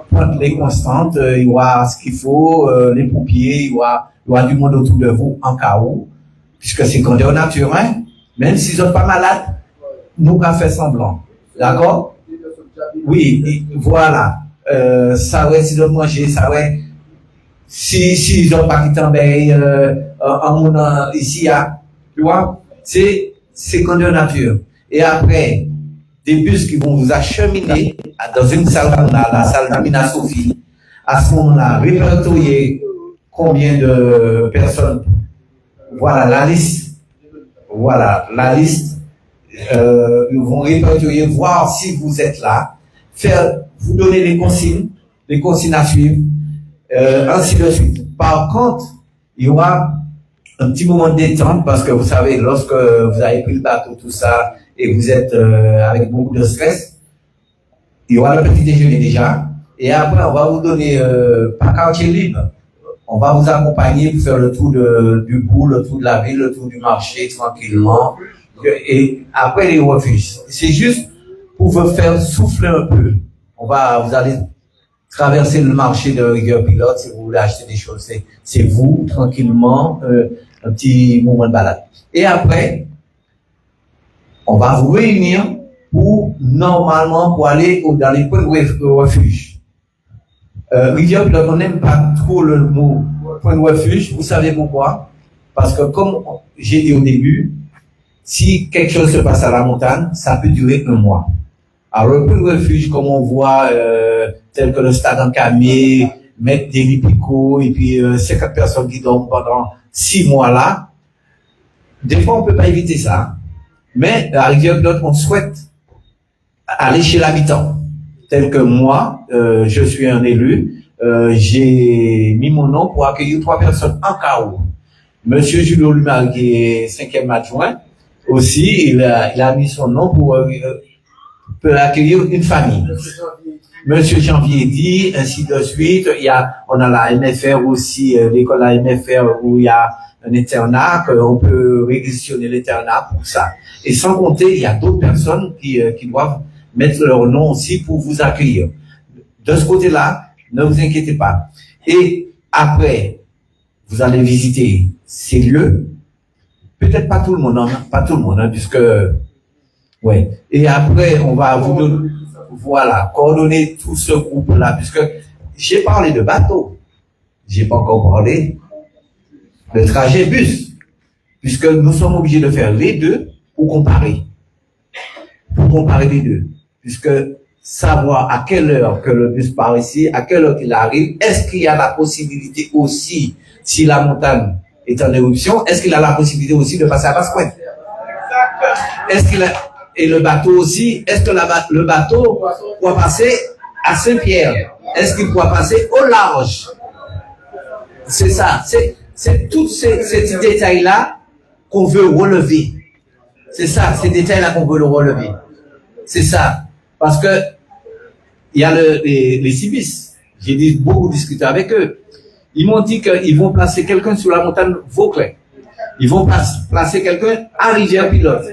Prendre les constantes, il y aura ce qu'il faut, les pompiers, il y aura du monde autour de vous en cas où, puisque c'est grandeur nature, hein. Même s'ils sont pas malades, nous allons faire semblant. D'accord? Oui, voilà. ça ouais, si de manger, ça ouais, si ils ont pas quitté ici, tu vois, c'est grandeur nature. Et après, des bus qui vont vous acheminer dans une salle qu'on a, la salle d'Amina Sophie. À ce moment-là, répertorier combien de personnes. Voilà la liste. Voilà la liste. Ils vont répertorier, voir si vous êtes là, vous donner les consignes à suivre, ainsi de suite. Par contre, il y aura un petit moment de détente parce que vous savez, lorsque vous avez pris le bateau, tout ça, et vous êtes avec beaucoup de stress, il y aura le petit déjeuner déjà, et après on va vous donner pas quartier libre, on va vous accompagner pour faire le tour du bourg, le tour de la ville, le tour du marché tranquillement, et après les refuges. C'est juste pour vous faire souffler un peu. Vous allez traverser le marché de Rivière-Pilote si vous voulez acheter des choses. C'est vous, tranquillement, un petit moment de balade. Et après, on va vous réunir pour aller dans les points de refuge. Rivière-Pilote, on n'aime pas trop le mot point de refuge. Vous savez pourquoi? Parce que comme j'ai dit au début, si quelque chose se passe à la montagne, ça peut durer 1 mois. Alors, le point de refuge, comme on voit, tel que le stade en Camé, mettre des lits picots, et puis 50 personnes qui dorment pendant 6 mois là, des fois, on peut pas éviter ça. Mais à Rivière-Pilote, on souhaite aller chez l'habitant. Tel que moi, je suis un élu, j'ai mis mon nom pour accueillir 3 personnes en cas où. Monsieur Julio Lumar, qui est 5e adjoint, aussi, il a mis son nom pour accueillir une famille. Monsieur Janvier dit, ainsi de suite. On a la MFR aussi, l'école à MFR où il y a un internat, on peut réquisitionner l'internat pour ça. Et sans compter, il y a d'autres personnes qui doivent mettre leur nom aussi pour vous accueillir. De ce côté-là, ne vous inquiétez pas. Et après, vous allez visiter ces lieux. Peut-être pas tout le monde, hein, puisque, ouais. Et après, on va vous donner, voilà, coordonner tout ce groupe-là, puisque j'ai parlé de bateau. J'ai pas encore parlé de trajet bus, puisque nous sommes obligés de faire les deux pour comparer. Pour comparer les deux. Puisque savoir à quelle heure que le bus part ici, à quelle heure qu'il arrive, est-ce qu'il y a la possibilité aussi, si la montagne est en éruption, est-ce qu'il a la possibilité aussi de passer à Basse-Pointe? Est-ce qu'il a, et le bateau aussi, est-ce que le bateau pourra passer à Saint-Pierre? Est-ce qu'il pourra passer au large? C'est ça, c'est tous ces détails-là qu'on veut relever. C'est ça, ces détails-là qu'on veut le relever. C'est ça. Parce que, il y a les Cibis. J'ai beaucoup discuté avec eux. Ils m'ont dit qu'ils vont placer quelqu'un sur la montagne Vauclin. Ils vont placer quelqu'un à Rivière-Pilote.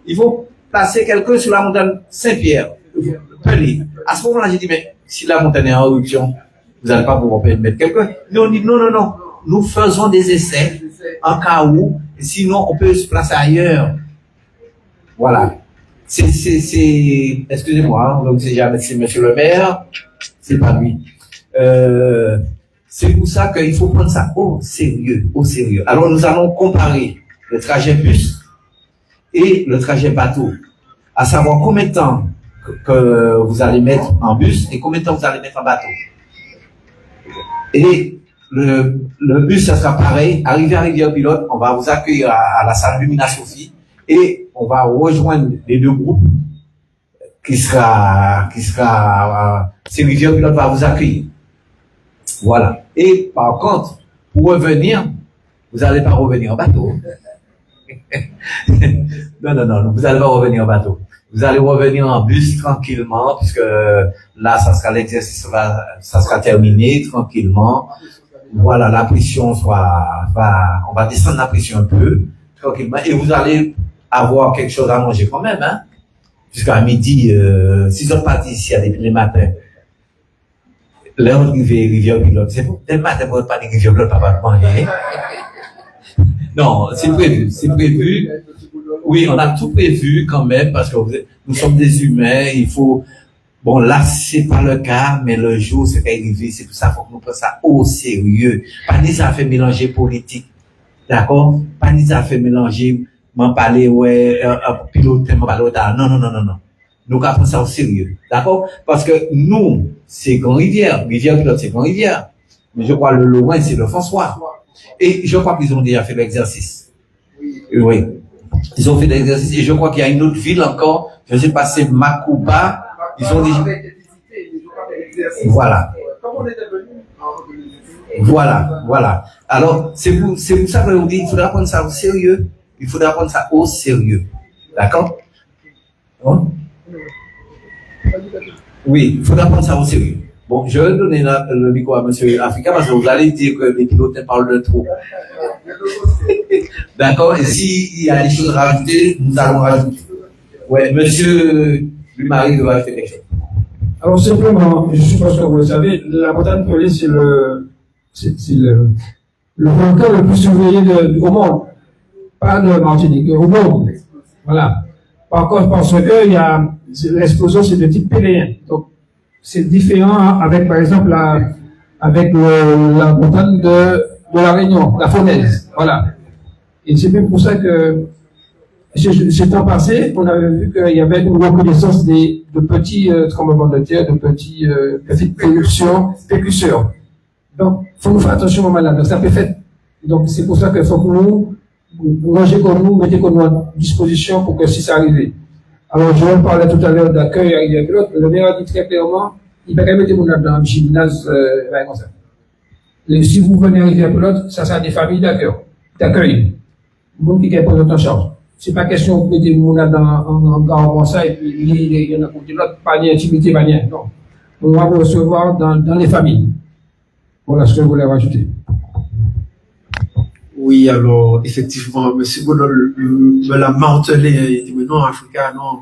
Ils vont placer quelqu'un sur la montagne Saint-Pierre. Pelé. À ce moment-là, j'ai dit, mais si la montagne est en éruption, vous n'allez pas pouvoir mettre quelqu'un. Mais on dit, non. Nous faisons des essais en cas où, sinon on peut se placer ailleurs. Voilà. Excusez-moi, donc c'est monsieur le maire, c'est pas lui. C'est pour ça qu'il faut prendre ça au sérieux. Alors nous allons comparer le trajet bus et le trajet bateau, à savoir combien de temps que vous allez mettre en bus et combien de temps vous allez mettre en bateau. Et le bus, ça sera pareil. Arrivé à Rivière-Pilote, on va vous accueillir à la salle Lumina Sophie et on va rejoindre les deux groupes qui sera c'est Rivière-Pilote va vous accueillir. Voilà. Et par contre, pour revenir, vous n'allez pas revenir en bateau. Non, vous n'allez pas revenir en bateau. Vous allez revenir en bus tranquillement, puisque là, l'exercice ça sera terminé tranquillement. Voilà, la pression on va descendre la pression un peu, tranquillement, et vous allez avoir quelque chose à manger quand même, hein. Jusqu'à midi, si vous partez ici depuis le matin, l'heure de Rivière-Pilote, c'est bon, dès le matin, vous ne pas de Rivière-Pilote, pas manger. Non, c'est prévu. Oui, on a tout prévu quand même, parce que nous sommes des humains, il faut Bon, là, c'est pas le cas, mais le jour, c'est arrivé, c'est pour ça qu'il faut que nous prenions ça au sérieux. Pas ni ça fait mélanger politique. D'accord? Pas ni ça fait mélanger, m'en parler, ouais, pilote, m'en parler, non, non, non, non, non. Nous, prenons ça au sérieux. D'accord? Parce que nous, c'est Grand-Rivière. Rivière-Pilote, c'est Grand-Rivière. Mais je crois le Lorrain, c'est le François. Et je crois qu'ils ont déjà fait l'exercice. Oui. Ils ont fait l'exercice. Et je crois qu'il y a une autre ville encore. Je ne sais pas, c'est Makuba. Ils ont déjà. Voilà. Voilà, voilà. Alors, c'est pour ça que je dis, il faudra prendre ça au sérieux. Il faudra prendre ça au sérieux. D'accord? Hein? Oui, il faudra prendre ça au sérieux. Bon, je vais donner le micro à M. Africa parce que vous allez dire que les pilotes parlent de trop. D'accord? Et s'il y a des choses à rajouter, nous allons rajouter. Ouais, M. Louis-Marie doit faire quelque chose. Alors simplement, je suppose que vous le savez, la Bretagne Pelée, c'est le volcan le plus surveillé au monde. Pas de Martinique, au monde. Voilà. Par contre, parce que l'explosion, c'est de type péléen. Donc, c'est différent avec, par exemple, avec la montagne de la Réunion, la Fonaise. Voilà. Et c'est même pour ça que, ces temps passés, on avait vu qu'il y avait une reconnaissance de petits tremblements de terre, de petites précurseurs. Donc, il faut nous faire attention aux malades. Ça peut faire. Donc, c'est pour ça qu'il faut que nous ranger comme nous, mettez comme nous à disposition pour que si ça arrive. Alors, je vais parler tout à l'heure d'accueil à Rivière-Pilote. Le maire a dit très clairement, il va mettre mon dans le gymnase, comme ça. Si vous venez à Rivière-Pilote, ça sera des familles d'accueil. Vous qui prendre en charge. C'est pas question de mettre mon en garde comme ça, et puis il y en a pour l'autre, pas d'intimité, pas rien. Non. On va vous recevoir dans les familles. Voilà ce que je voulais rajouter. Oui, alors, effectivement, M. Bonol me l'a martelé. Il dit, mais non, Africa, non.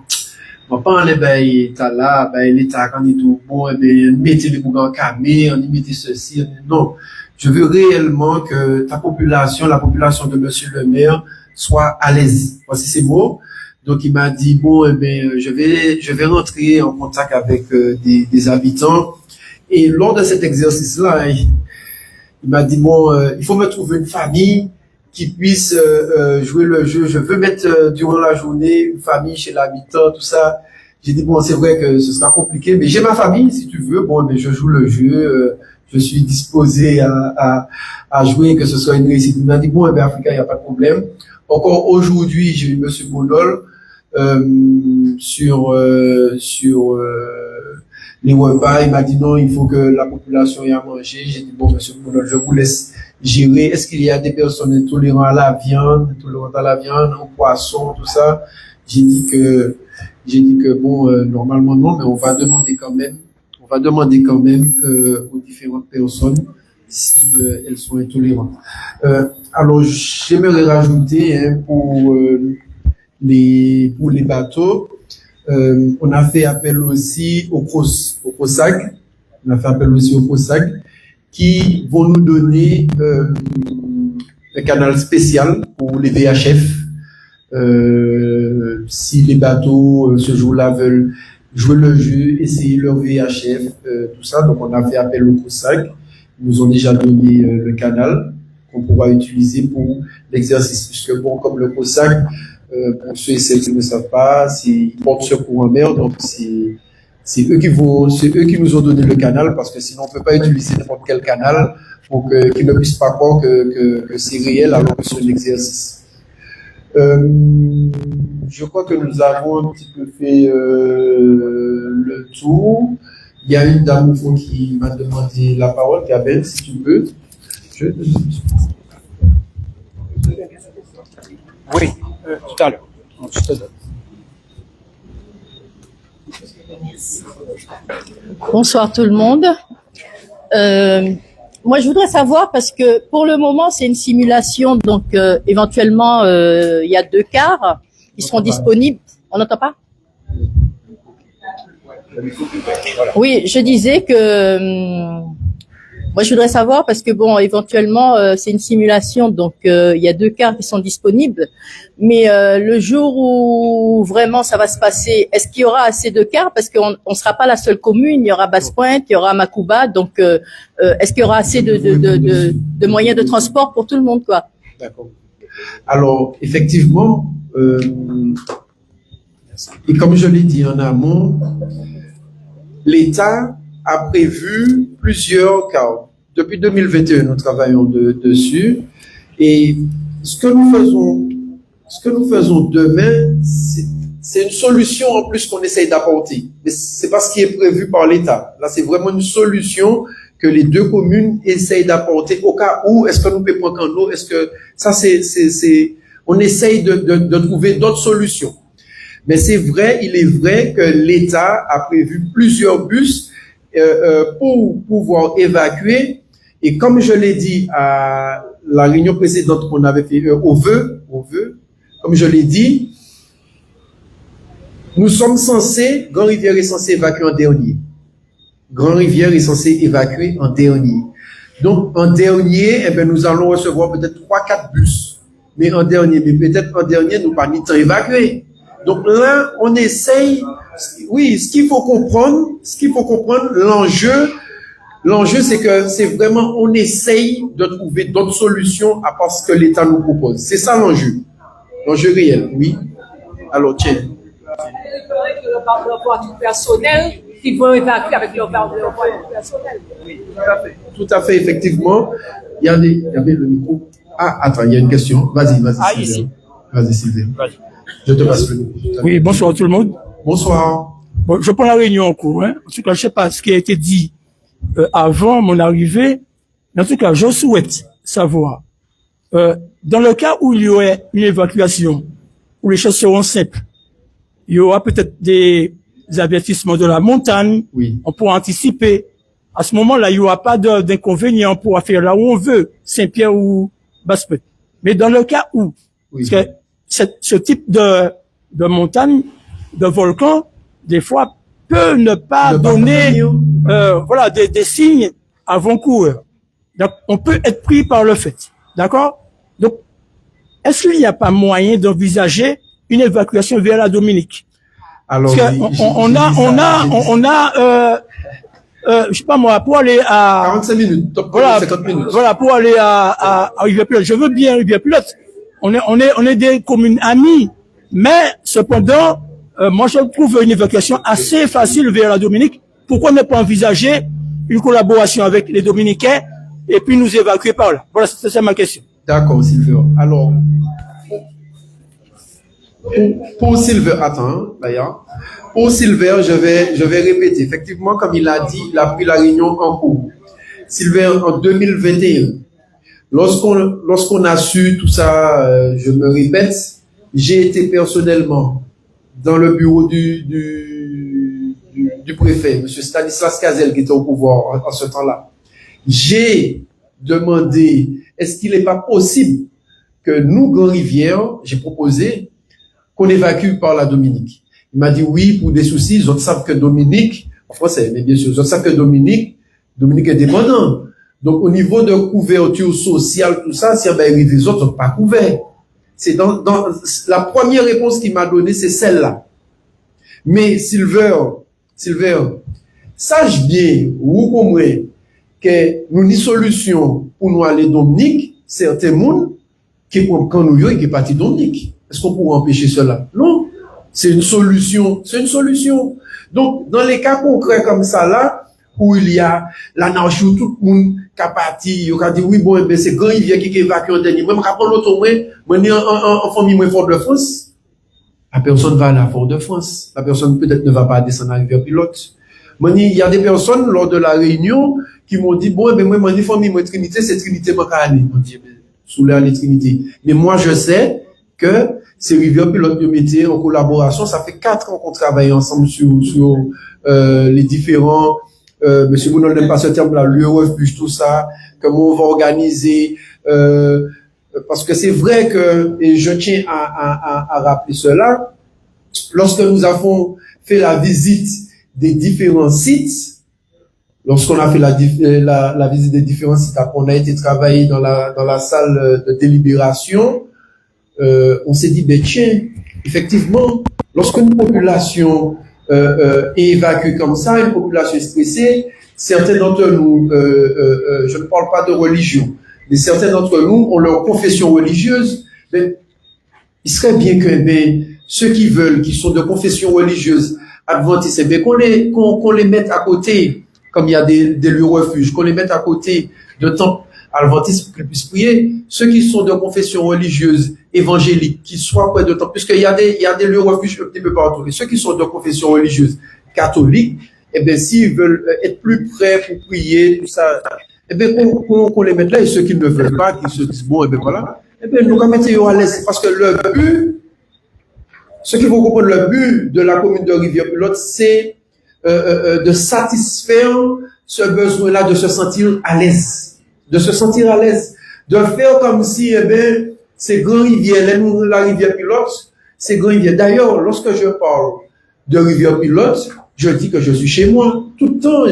On va pas enlever, là, l'État, quand il est tout bon, mettez les bougs en camé, on y mettez ceci. Non. Je veux réellement que la population de M. le maire, soit à l'aise. Voici ces mots. Donc, il m'a dit, bon, je vais rentrer en contact avec des habitants. Et lors de cet exercice-là, il m'a dit, bon, il faut me trouver une famille qui puisse jouer le jeu. Je veux mettre durant la journée une famille chez l'habitant, tout ça. J'ai dit, bon, c'est vrai que ce sera compliqué, mais j'ai ma famille, si tu veux. Bon, je joue le jeu. Je suis disposé à jouer, que ce soit une réussite. Il m'a dit, bon, Africa, il n'y a pas de problème. Encore aujourd'hui, j'ai eu M. Bonol sur les repas. Il m'a dit non, il faut que la population ait à manger. J'ai dit bon, M. Bonol, je vous laisse gérer. Est-ce qu'il y a des personnes intolérantes à la viande, au poisson, tout ça? J'ai dit que bon, normalement non, mais on va demander quand même aux différentes personnes si elles sont intolérantes. Alors, j'aimerais rajouter pour les bateaux, on a fait appel aussi au COSAG. On a fait appel aussi au COSAG qui vont nous donner un canal spécial pour les VHF. Si les bateaux ce jour-là veulent jouer le jeu, essayer leur VHF, tout ça. Donc, on a fait appel au COSAG. Ils nous ont déjà donné le canal qu'on pourra utiliser pour l'exercice. Puisque bon, comme le COSAG, pour ceux et celles qui ne savent pas, ils portent secours en mer, donc c'est eux qui nous ont donné le canal, parce que sinon on ne peut pas utiliser n'importe quel canal pour qu'ils ne puissent pas croire que c'est réel alors que c'est un exercice. Je crois que nous avons un petit peu fait le tour. Il y a une dame qui m'a demandé la parole, Gabelle, si tu veux. Oui, tout à l'heure. Bonsoir tout le monde. Moi, je voudrais savoir, parce que pour le moment, c'est une simulation, donc éventuellement, il y a 2 cars qui seront disponibles. On n'entend pas? Oui, je disais que Moi, je voudrais savoir parce que bon, éventuellement, c'est une simulation, donc il y a 2 cars qui sont disponibles. Mais le jour où vraiment ça va se passer, est-ce qu'il y aura assez de cars? Parce qu'on ne sera pas la seule commune. Il y aura Basse-Pointe, il y aura Macouba. Donc, est-ce qu'il y aura assez de moyens de transport pour tout le monde, quoi? D'accord. Alors, effectivement, et comme je l'ai dit en amont, l'État a prévu plusieurs cas. Depuis 2021, nous travaillons dessus. Et ce que nous faisons demain, c'est une solution en plus qu'on essaye d'apporter. Mais c'est pas ce qui est prévu par l'État. Là, c'est vraiment une solution que les 2 communes essayent d'apporter au cas où est-ce que nous pouvons prendre en eau, est-ce que ça on essaye de trouver d'autres solutions. Mais il est vrai que l'État a prévu plusieurs bus pour pouvoir évacuer. Et comme je l'ai dit à la réunion précédente qu'on avait fait au vœu, comme je l'ai dit, nous sommes censés, Grand-Rivière est censé évacuer en dernier. Grand-Rivière est censé évacuer en dernier. Donc, en dernier, nous allons recevoir peut-être 3-4 bus. Mais peut-être en dernier, nous pas ni temps évacuer. Donc là, on essaye, oui, ce qu'il faut comprendre, l'enjeu, c'est que c'est vraiment, on essaye de trouver d'autres solutions à part ce que l'État nous propose. C'est ça l'enjeu réel, oui. Alors, tiens. Il faudrait que le voiture personnel, qu'ils vont évacuer avec leur voiture personnelle. Oui, tout à fait, effectivement. Il y avait le micro. Ah, attends, il y a une question. Vas-y, Sylvain. Vas-y, Sylvain. Je te passe le micro. Oui, bonsoir tout le monde. Bonsoir. Bon, je prends la réunion en cours. En tout cas, je sais pas ce qui a été dit avant mon arrivée. Mais en tout cas, je souhaite savoir, dans le cas où il y aurait une évacuation, où les choses seront simples, il y aura peut-être des avertissements de la montagne. Oui. On pourra anticiper. À ce moment-là, il n'y aura pas d'inconvénient. On pourra faire là où on veut, Saint-Pierre ou Basse-Pointe. Mais dans le cas où, oui, parce que ce type de montagne, de volcan, des fois, peut ne pas donner, des signes avant-coureurs. Donc, on peut être pris par le fait. D'accord? Donc, est-ce qu'il n'y a pas moyen d'envisager une évacuation vers la Dominique? Alors, parce on a, je sais pas moi, pour aller à 45 minutes, voilà, 50 minutes. Voilà, pour aller à Rivière-Pilote. Je veux bien Rivière-Pilote. On est des communes amies, mais cependant, moi je trouve une évacuation assez facile vers la Dominique. Pourquoi ne pas envisager une collaboration avec les Dominicains et puis nous évacuer par là? Voilà, c'est ma question. D'accord, Sylvain. Alors, pour Sylvain, attends, d'ailleurs. Pour Sylvain, je vais répéter. Effectivement, comme il a dit, il a pris la réunion en cours. Sylvain, en 2021, lorsqu'on a su tout ça, je me répète, j'ai été personnellement dans le bureau du préfet, M. Stanislas Cazel, qui était au pouvoir en ce temps-là. J'ai demandé, est-ce qu'il n'est pas possible que nous, Grand-Rivière, j'ai proposé qu'on évacue par la Dominique. Il m'a dit oui, pour des soucis, les autres savent que Dominique, en français, mais bien sûr, les autres savent que Dominique est dépendant. Donc, au niveau de couverture sociale, tout ça, si les autres sont pas couverts. C'est dans la première réponse qu'il m'a donnée, c'est celle-là. Mais, Sylvain, sache bien, ou pour moi, que nous ni solution pour nous aller Dominique, certains monde qui prennent quand nous et qui partent Dominique. Est-ce qu'on pourrait empêcher cela? Non. C'est une solution. Donc, dans les cas concrets comme ça, là, où il y a l'anarchie, où tout le monde qui a parti, il a dit, oui, bon, ben, c'est Grand-Rivière qui évacue en dernier. Moi, je me rappelle l'autre mois, en famille, moi, Fort-de-France. La personne va aller à Fort-de-France. La personne, peut-être, ne va pas descendre à Rivière-Pilote. Il y a des personnes, lors de la réunion, qui m'ont dit, bon, ben, moi, famille, moi, Trinité, c'est Trinité, moi, je dis, sous l'air, les Trinité. Mais moi, je sais que ces Rivière-Pilote de métier en collaboration, ça fait 4 ans qu'on travaille ensemble sur les différents, Monsieur Bounol n'aime pas ce terme-là, l'UE, tout ça, comment on va organiser, parce que c'est vrai que, et je tiens à rappeler cela, lorsque nous avons fait la visite des différents sites, lorsqu'on a fait la visite des différents sites, on a été travailler dans la salle de délibération, on s'est dit, ben tiens, effectivement, lorsqu'une population est évacuée comme ça, une population est stressée, certains d'entre nous, je ne parle pas de religion, mais certains d'entre nous ont leur confession religieuse, mais il serait bien que ceux qui veulent, qui sont de confession religieuse adventiste, qu'on les mette à côté, comme il y a des lieux refuges, qu'on les mette à côté de temple adventiste pour qu'ils puissent prier. Ceux qui sont de confession religieuse évangélique, qui soient près de temple, puisqu'il y a des lieux refuges un petit peu partout. Et ceux qui sont de confession religieuse catholique, eh bien, s'ils veulent être plus près pour prier, tout ça, eh bien, qu'on les mette là, et ceux qui ne veulent pas, qui se disent, bon, eh bien, voilà, eh bien, nous, quand même, à l'aise, parce que le but, ce qu'il faut comprendre, le but de la commune de Rivière-Pilote, c'est de satisfaire ce besoin-là de se sentir à l'aise. De se sentir à l'aise. De faire comme si, eh bien, ces grands rivières, la Rivière-Pilote, ces grands rivières. D'ailleurs, lorsque je parle de Rivière-Pilote, je dis que je suis chez moi. Tout le temps,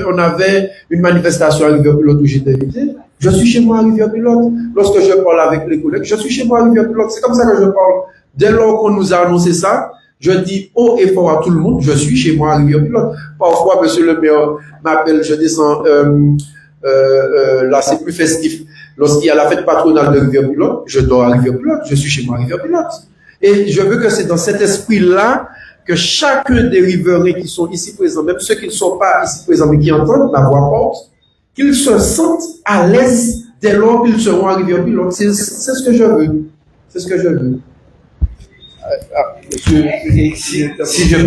on avait une manifestation à Rivière-Pilote où j'étais invité. Je suis chez moi à Rivière-Pilote. Lorsque je parle avec les collègues, je suis chez moi à Rivière-Pilote. C'est comme ça que je parle. Dès lors qu'on nous a annoncé ça, je dis haut et fort à tout le monde, je suis chez moi à Rivière-Pilote. Parfois, monsieur le maire m'appelle, je descends, là c'est plus festif. Lorsqu'il y a la fête patronale de Rivière-Pilote, je dors à Rivière-Pilote, je suis chez moi à Rivière-Pilote. Et je veux que c'est dans cet esprit-là que chacun des riverains qui sont ici présents, même ceux qui ne sont pas ici présents mais qui entendent ma voix porte, qu'ils se sentent à l'aise dès lors qu'ils seront à Rivière-Pilote. C'est ce que je veux. C'est ce que je veux. Si je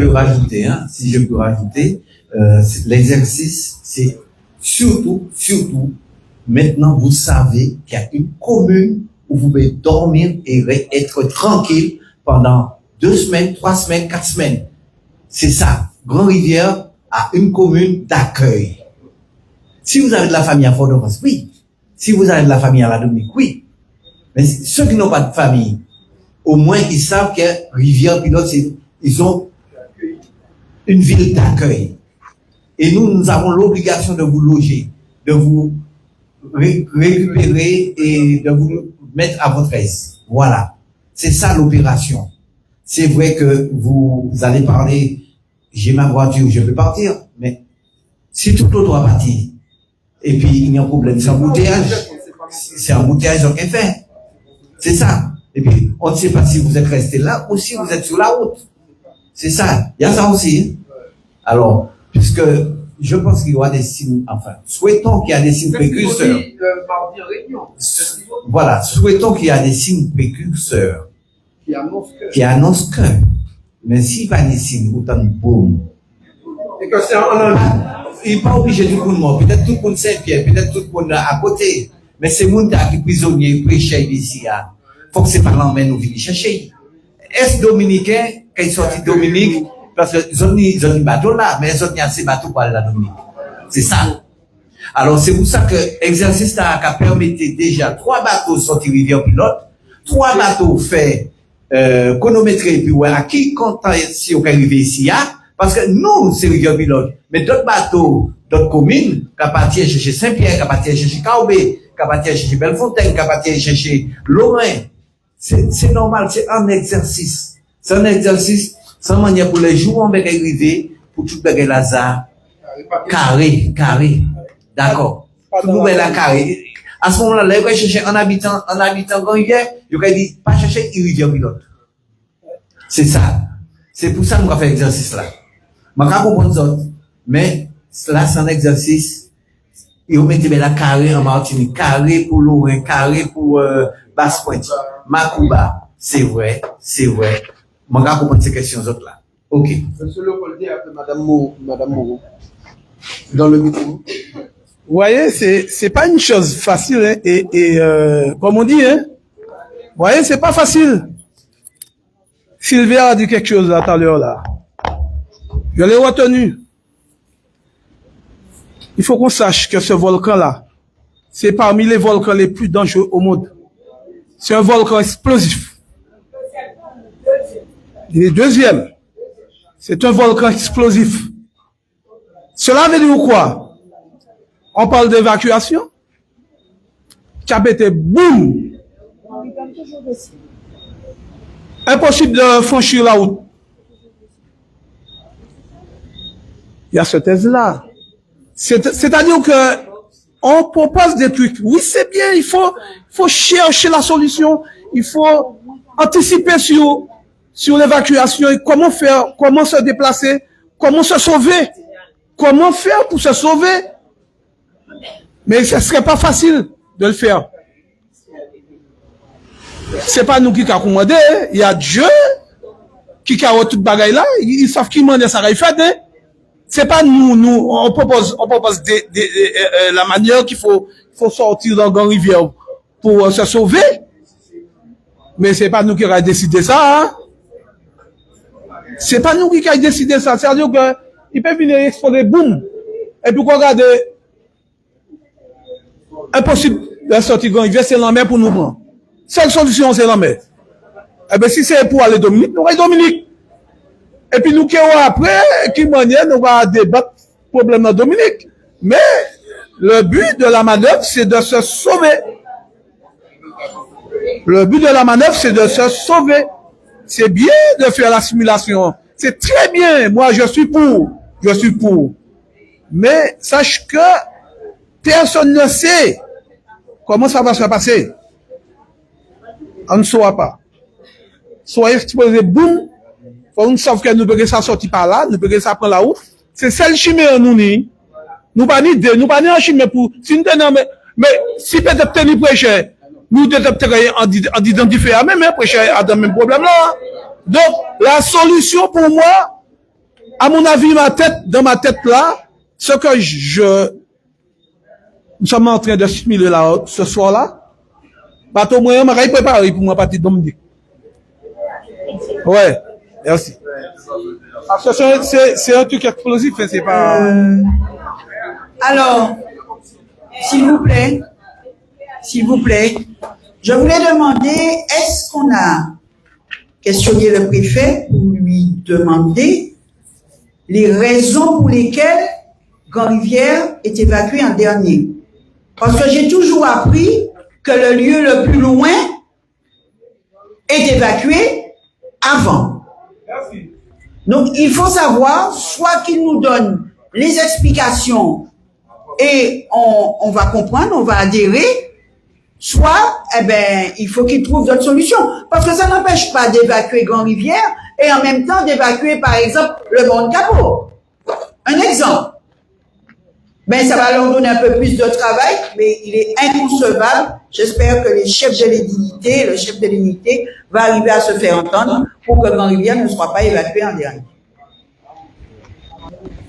peux rajouter, l'exercice, c'est surtout, maintenant vous savez qu'il y a une commune où vous pouvez dormir et être tranquille pendant 2 semaines, 3 semaines, 4 semaines. C'est ça. Grand-Rivière a une commune d'accueil. Si vous avez de la famille à Fort-de-France, oui. Si vous avez de la famille à la Dominique, oui. Mais ceux qui n'ont pas de famille, au moins, ils savent que Rivière-Pilote, ils ont une ville d'accueil. Et nous avons l'obligation de vous loger, de vous récupérer et de vous mettre à votre aise. Voilà. C'est ça l'opération. C'est vrai que vous allez parler, j'ai ma voiture, je peux partir, mais si tout l'autre doit partir, et puis il y a un problème, c'est un embouteillage. C'est un embouteillage donc est fait. C'est ça. Et puis, on ne sait pas si vous êtes resté là ou si vous êtes sur la route. C'est ça. Il y a ça aussi. Alors, puisque je pense qu'il y aura des signes, enfin, souhaitons qu'il y ait des signes précurseurs. Voilà, souhaitons qu'il y ait des signes précurseurs qui annoncent que. Mais s'il n'y a pas des signes, autant de boum. Et que c'est il n'est pas obligé tout le monde. Peut-être tout le monde Saint-Pierre, peut-être tout le monde à côté. Mais c'est monde qui est prisonnier, prêché ici. Faut que c'est par l'emmène nous venir chercher. Est-ce dominicain, quand ils sortent Dominique, parce que ils ont un bateau là, mais ils ont assez bateau pour aller à la Dominique. C'est ça. Alors, c'est pour ça que l'exercice là, qui permettait déjà 3 bateaux sortir Rivière-Pilote, 3 bateaux fait, chronométré, puis ouais, à qui compte si on peut arriver ici, parce que nous, c'est Rivière-Pilote. Mais d'autres bateaux, d'autres communes, qui partent chercher Saint-Pierre, qui partent chercher Caobé, qui partent chercher Bellefontaine, qui partent chercher Lorrain. C'est normal, c'est un exercice. C'est un exercice, sans manière pour les jours, on va arriver, pour tout le hasard. Carré. D'accord. Tout le monde est là, carré. À ce moment-là, là, il va chercher un habitant Grand-Rivière, il va dire, pas chercher Rivière-Pilote. C'est ça. C'est pour ça qu'on va faire l'exercice là. Je ne comprends pas, mais là, c'est un exercice. Et on mettait la carré en Martinique, carré pour Lorrain, carré pour Basse-Pointe, Macouba. C'est vrai. Je ne comprends pas ces questions autres là. Ok. Monsieur Leopoldi a appelé Madame Moreau. Dans le micro. Vous voyez, c'est pas une chose facile, hein, et comme on dit, hein. Vous voyez, c'est pas facile. Sylvia a dit quelque chose là tout à l'heure là. Je l'ai retenu. Il faut qu'on sache que ce volcan-là, c'est parmi les volcans les plus dangereux au monde. C'est un volcan explosif. Et deuxième, c'est un volcan explosif. Cela veut dire quoi? On parle d'évacuation. Cap était boum. Impossible de franchir la route. Il y a ce thèse-là. C'est-à-dire que on propose des trucs. Oui, c'est bien, il faut chercher la solution. Il faut anticiper sur l'évacuation et comment faire, comment se déplacer, comment se sauver. Comment faire pour se sauver? Mais ce serait pas facile de le faire. C'est pas nous qui avons commandé, il y a Dieu qui a toute bagaille là, ils savent qui m'a ça va faire. C'est pas nous, on propose la manière qu'il faut sortir dans Grand Rivière pour se sauver. Mais c'est pas nous qui avons décidé ça, hein? C'est pas nous qui avons décidé ça. C'est-à-dire que, il peut venir exploser, boum. Et puis, regardez, impossible de sortir Grand Rivière, c'est la mer pour nous prendre. Seule solution, c'est la mer. Eh bien, si c'est pour aller Dominique, nous allons Dominique. Et puis, nous qui après, qui manière, nous allons débattre problème dans Dominique. Mais, le but de la manœuvre, c'est de se sauver. Le but de la manœuvre, c'est de se sauver. C'est bien de faire la simulation. C'est très bien. Moi, je suis pour. Je suis pour. Mais, sache que personne ne sait comment ça va se passer. On ne saura pas. Soyez exposés, boum. On sait que nous pouvons ça sortir par là, nous pouvons ça prendre la route. C'est celle chimère nous ni. Nous pas ni idée, nous pas ni en chimère pour, si nous tenons, mais si peut-être tenir prêcher, nous devons en identifier à même, prêcher à dans le même problème là. Donc, la solution pour moi, à mon avis, dans ma tête là, ce que nous sommes en train de simuler là, ce soir-là, bateau moyen, je vais préparer pour moi partir Dominique. Ouais, merci. C'est un truc explosif, c'est pas... Alors, s'il vous plaît, je voulais demander, est-ce qu'on a questionné le préfet pour lui demander les raisons pour lesquelles Grand-Rivière est évacué en dernier? Parce que j'ai toujours appris que le lieu le plus loin est évacué avant. Donc, il faut savoir, soit qu'il nous donne les explications et on va comprendre, on va adhérer, soit, il faut qu'il trouve d'autres solutions. Parce que ça n'empêche pas d'évacuer Grand-Rivière et en même temps d'évacuer, par exemple, le Monde Capot. Un exemple. Ça va leur donner un peu plus de travail, mais il est inconcevable. J'espère que le chef de l'unité va arriver à se faire entendre pour que Grand-Rivière ne soit pas évacué en dernier.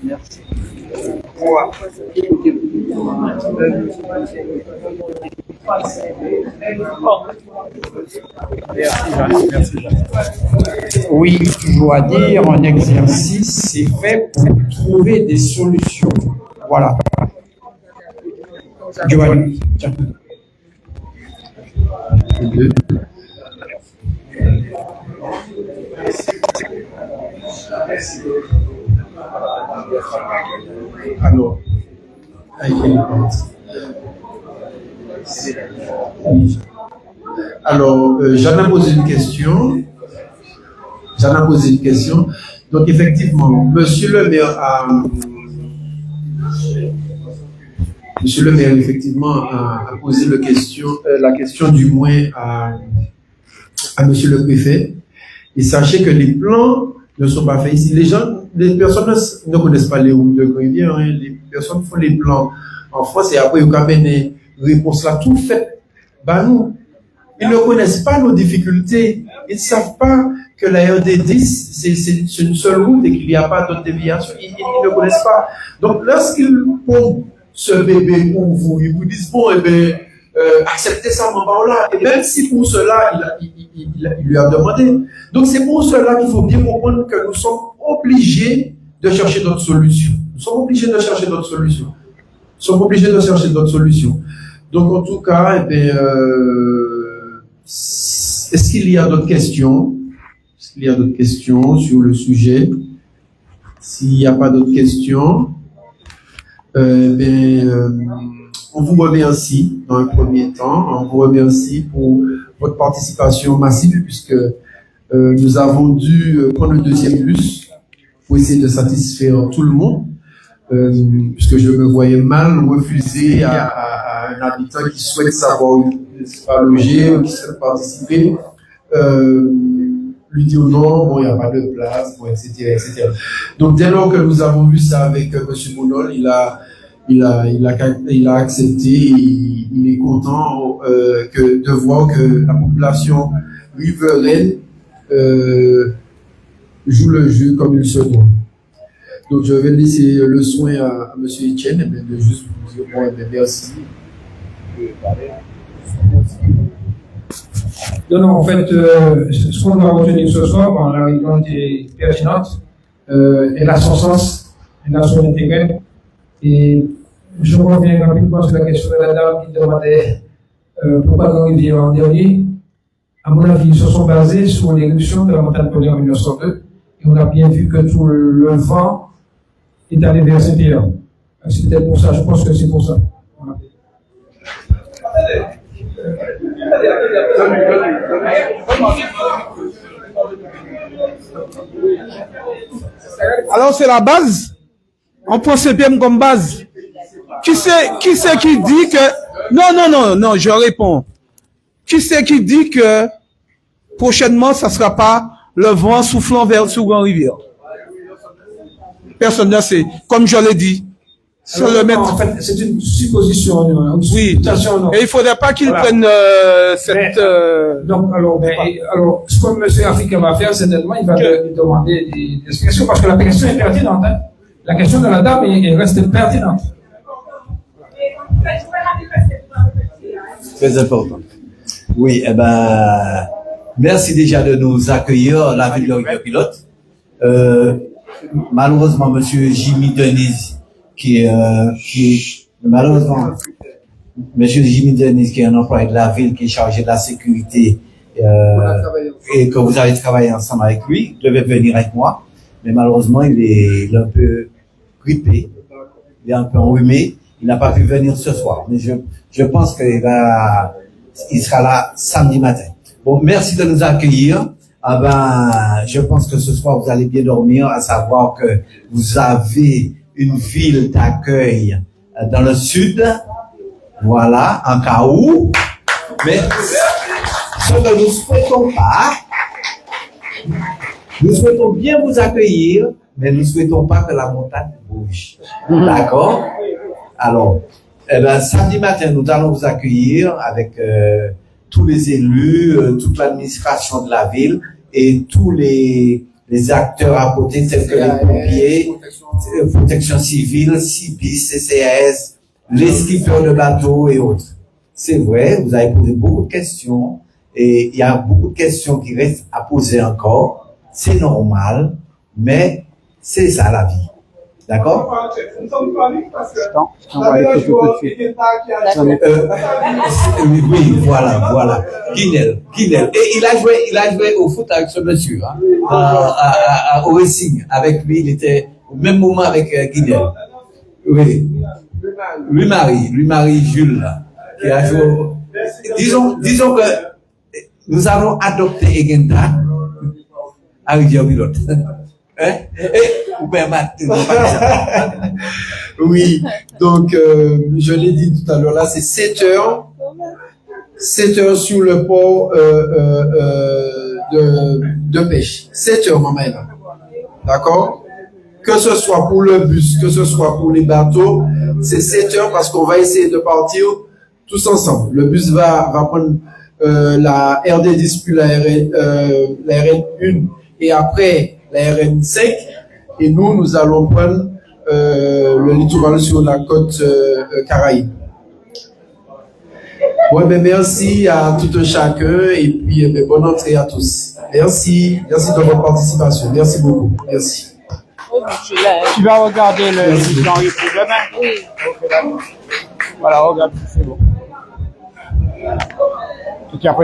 Merci. Oui, toujours à dire, un exercice, c'est fait pour trouver des solutions. Voilà. Joanne, tiens. Alors, j'en ai posé une question. Donc, effectivement, Monsieur le maire, effectivement, a posé la question du moins à Monsieur le préfet. Et sachez que les plans ne sont pas faits ici. Les personnes ne connaissent pas les routes de Grand-Rivière, hein. Les personnes font les plans en France et après, ils ont amené réponse là, tout fait. Nous, ils ne connaissent pas nos difficultés. Ils ne savent pas que la RD10, c'est une seule route et qu'il n'y a pas d'autres déviations. Ils ne connaissent pas. Donc, lorsqu'ils font ce bébé pour vous, ils vous disent, bon, acceptez ça, mon là. Et même si pour cela, il lui a demandé. Donc, c'est pour cela qu'il faut bien comprendre que nous sommes obligés de chercher d'autres solutions. Donc, en tout cas, est-ce qu'il y a d'autres questions? Sur le sujet? S'il n'y a pas d'autres questions, On vous remercie dans un premier temps. On vous remercie pour votre participation massive puisque nous avons dû prendre le deuxième bus pour essayer de satisfaire tout le monde, puisque je me voyais mal refuser à un habitant qui souhaite savoir où il sera logé, ou qui souhaite participer, lui dire non, bon, il n'y a pas de place, bon, etc., etc. Donc, dès lors que nous avons vu ça avec M. Monol, il a accepté, il est content de voir que la population riveraine joue le jeu comme il se doit. Donc, je vais laisser le soin à M. Etienne de juste vous dire bon, merci. Non, en fait, ce qu'on doit retenir ce soir, bon, la réunion était pertinente, elle a son sens, elle a son intérêt, et je reviens rapidement sur la question de la dame qui demandait pourquoi Grand Rivière en dernier. À mon avis, ils se sont basés sur l'éruption de la montagne Pelée en 1902, et on a bien vu que tout le vent est allé vers Saint-Pierre. C'était pour ça, je pense que c'est pour ça. Voilà. Alors c'est la base. On prend CPM comme base. Qui c'est qui dit que... Non, je réponds. Qui c'est qui dit que prochainement, ça ne sera pas le vent soufflant sur Grand Rivière? Personne ne sait. Comme je l'ai dit. Alors, le mettre... En fait, c'est une supposition. Oui. Non. Et il ne faudrait pas qu'ils prennent cette... Donc, alors, ce que M. Africain va faire, certainement, il va demander des explications, parce que la question est pertinente. Hein. La question de la dame reste pertinente. Très important. Oui, merci déjà de nous accueillir, la ville de Rivière-Pilote. Malheureusement, M. Jimmy Denise, qui est un employé de la ville, qui est chargé de la sécurité, et que vous avez travaillé ensemble avec lui, devait venir avec moi, mais malheureusement, il est un peu grippé, il est un peu enrhumé, il n'a pas pu venir ce soir, mais je pense qu'il sera là samedi matin. Bon, merci de nous accueillir. Je pense que ce soir, vous allez bien dormir, à savoir que vous avez une ville d'accueil dans le sud, voilà, en cas où, mais ce que nous souhaitons pas, nous souhaitons bien vous accueillir, mais nous souhaitons pas que la montagne bouge. D'accord? Alors, samedi matin, nous allons vous accueillir avec tous les élus, toute l'administration de la ville et tous les acteurs à côté, tels que les pompiers, protection civile, CIPIS, CCAS, les skippers de bateaux et autres. C'est vrai, vous avez posé beaucoup de questions et il y a beaucoup de questions qui restent à poser encore. C'est normal, mais c'est ça la vie. D'accord? Oui, voilà. Guinel. Et il a joué au foot avec ce monsieur, hein, au Racing. Avec lui, il était au même moment avec Guinel. Oui. Lui-Marie Jules, là, qui a joué. Disons que nous allons adopter Egenda à Rivière-Pilote. Hein? Oui, donc je l'ai dit tout à l'heure, là c'est 7 heures sur le port de pêche. 7 heures, maman est là. D'accord? Que ce soit pour le bus, que ce soit pour les bateaux, c'est 7 heures parce qu'on va essayer de partir tous ensemble. Le bus va prendre la RD10 puis la RN1 et après la RN5 et nous allons prendre le littoral sur la côte Caraïbe. Bon, merci à tout un chacun et puis bonne entrée à tous. Merci de votre participation. Merci beaucoup. Merci. Tu vas regarder le Jean-Yves pour demain? Oui. Voilà, regarde, c'est bon.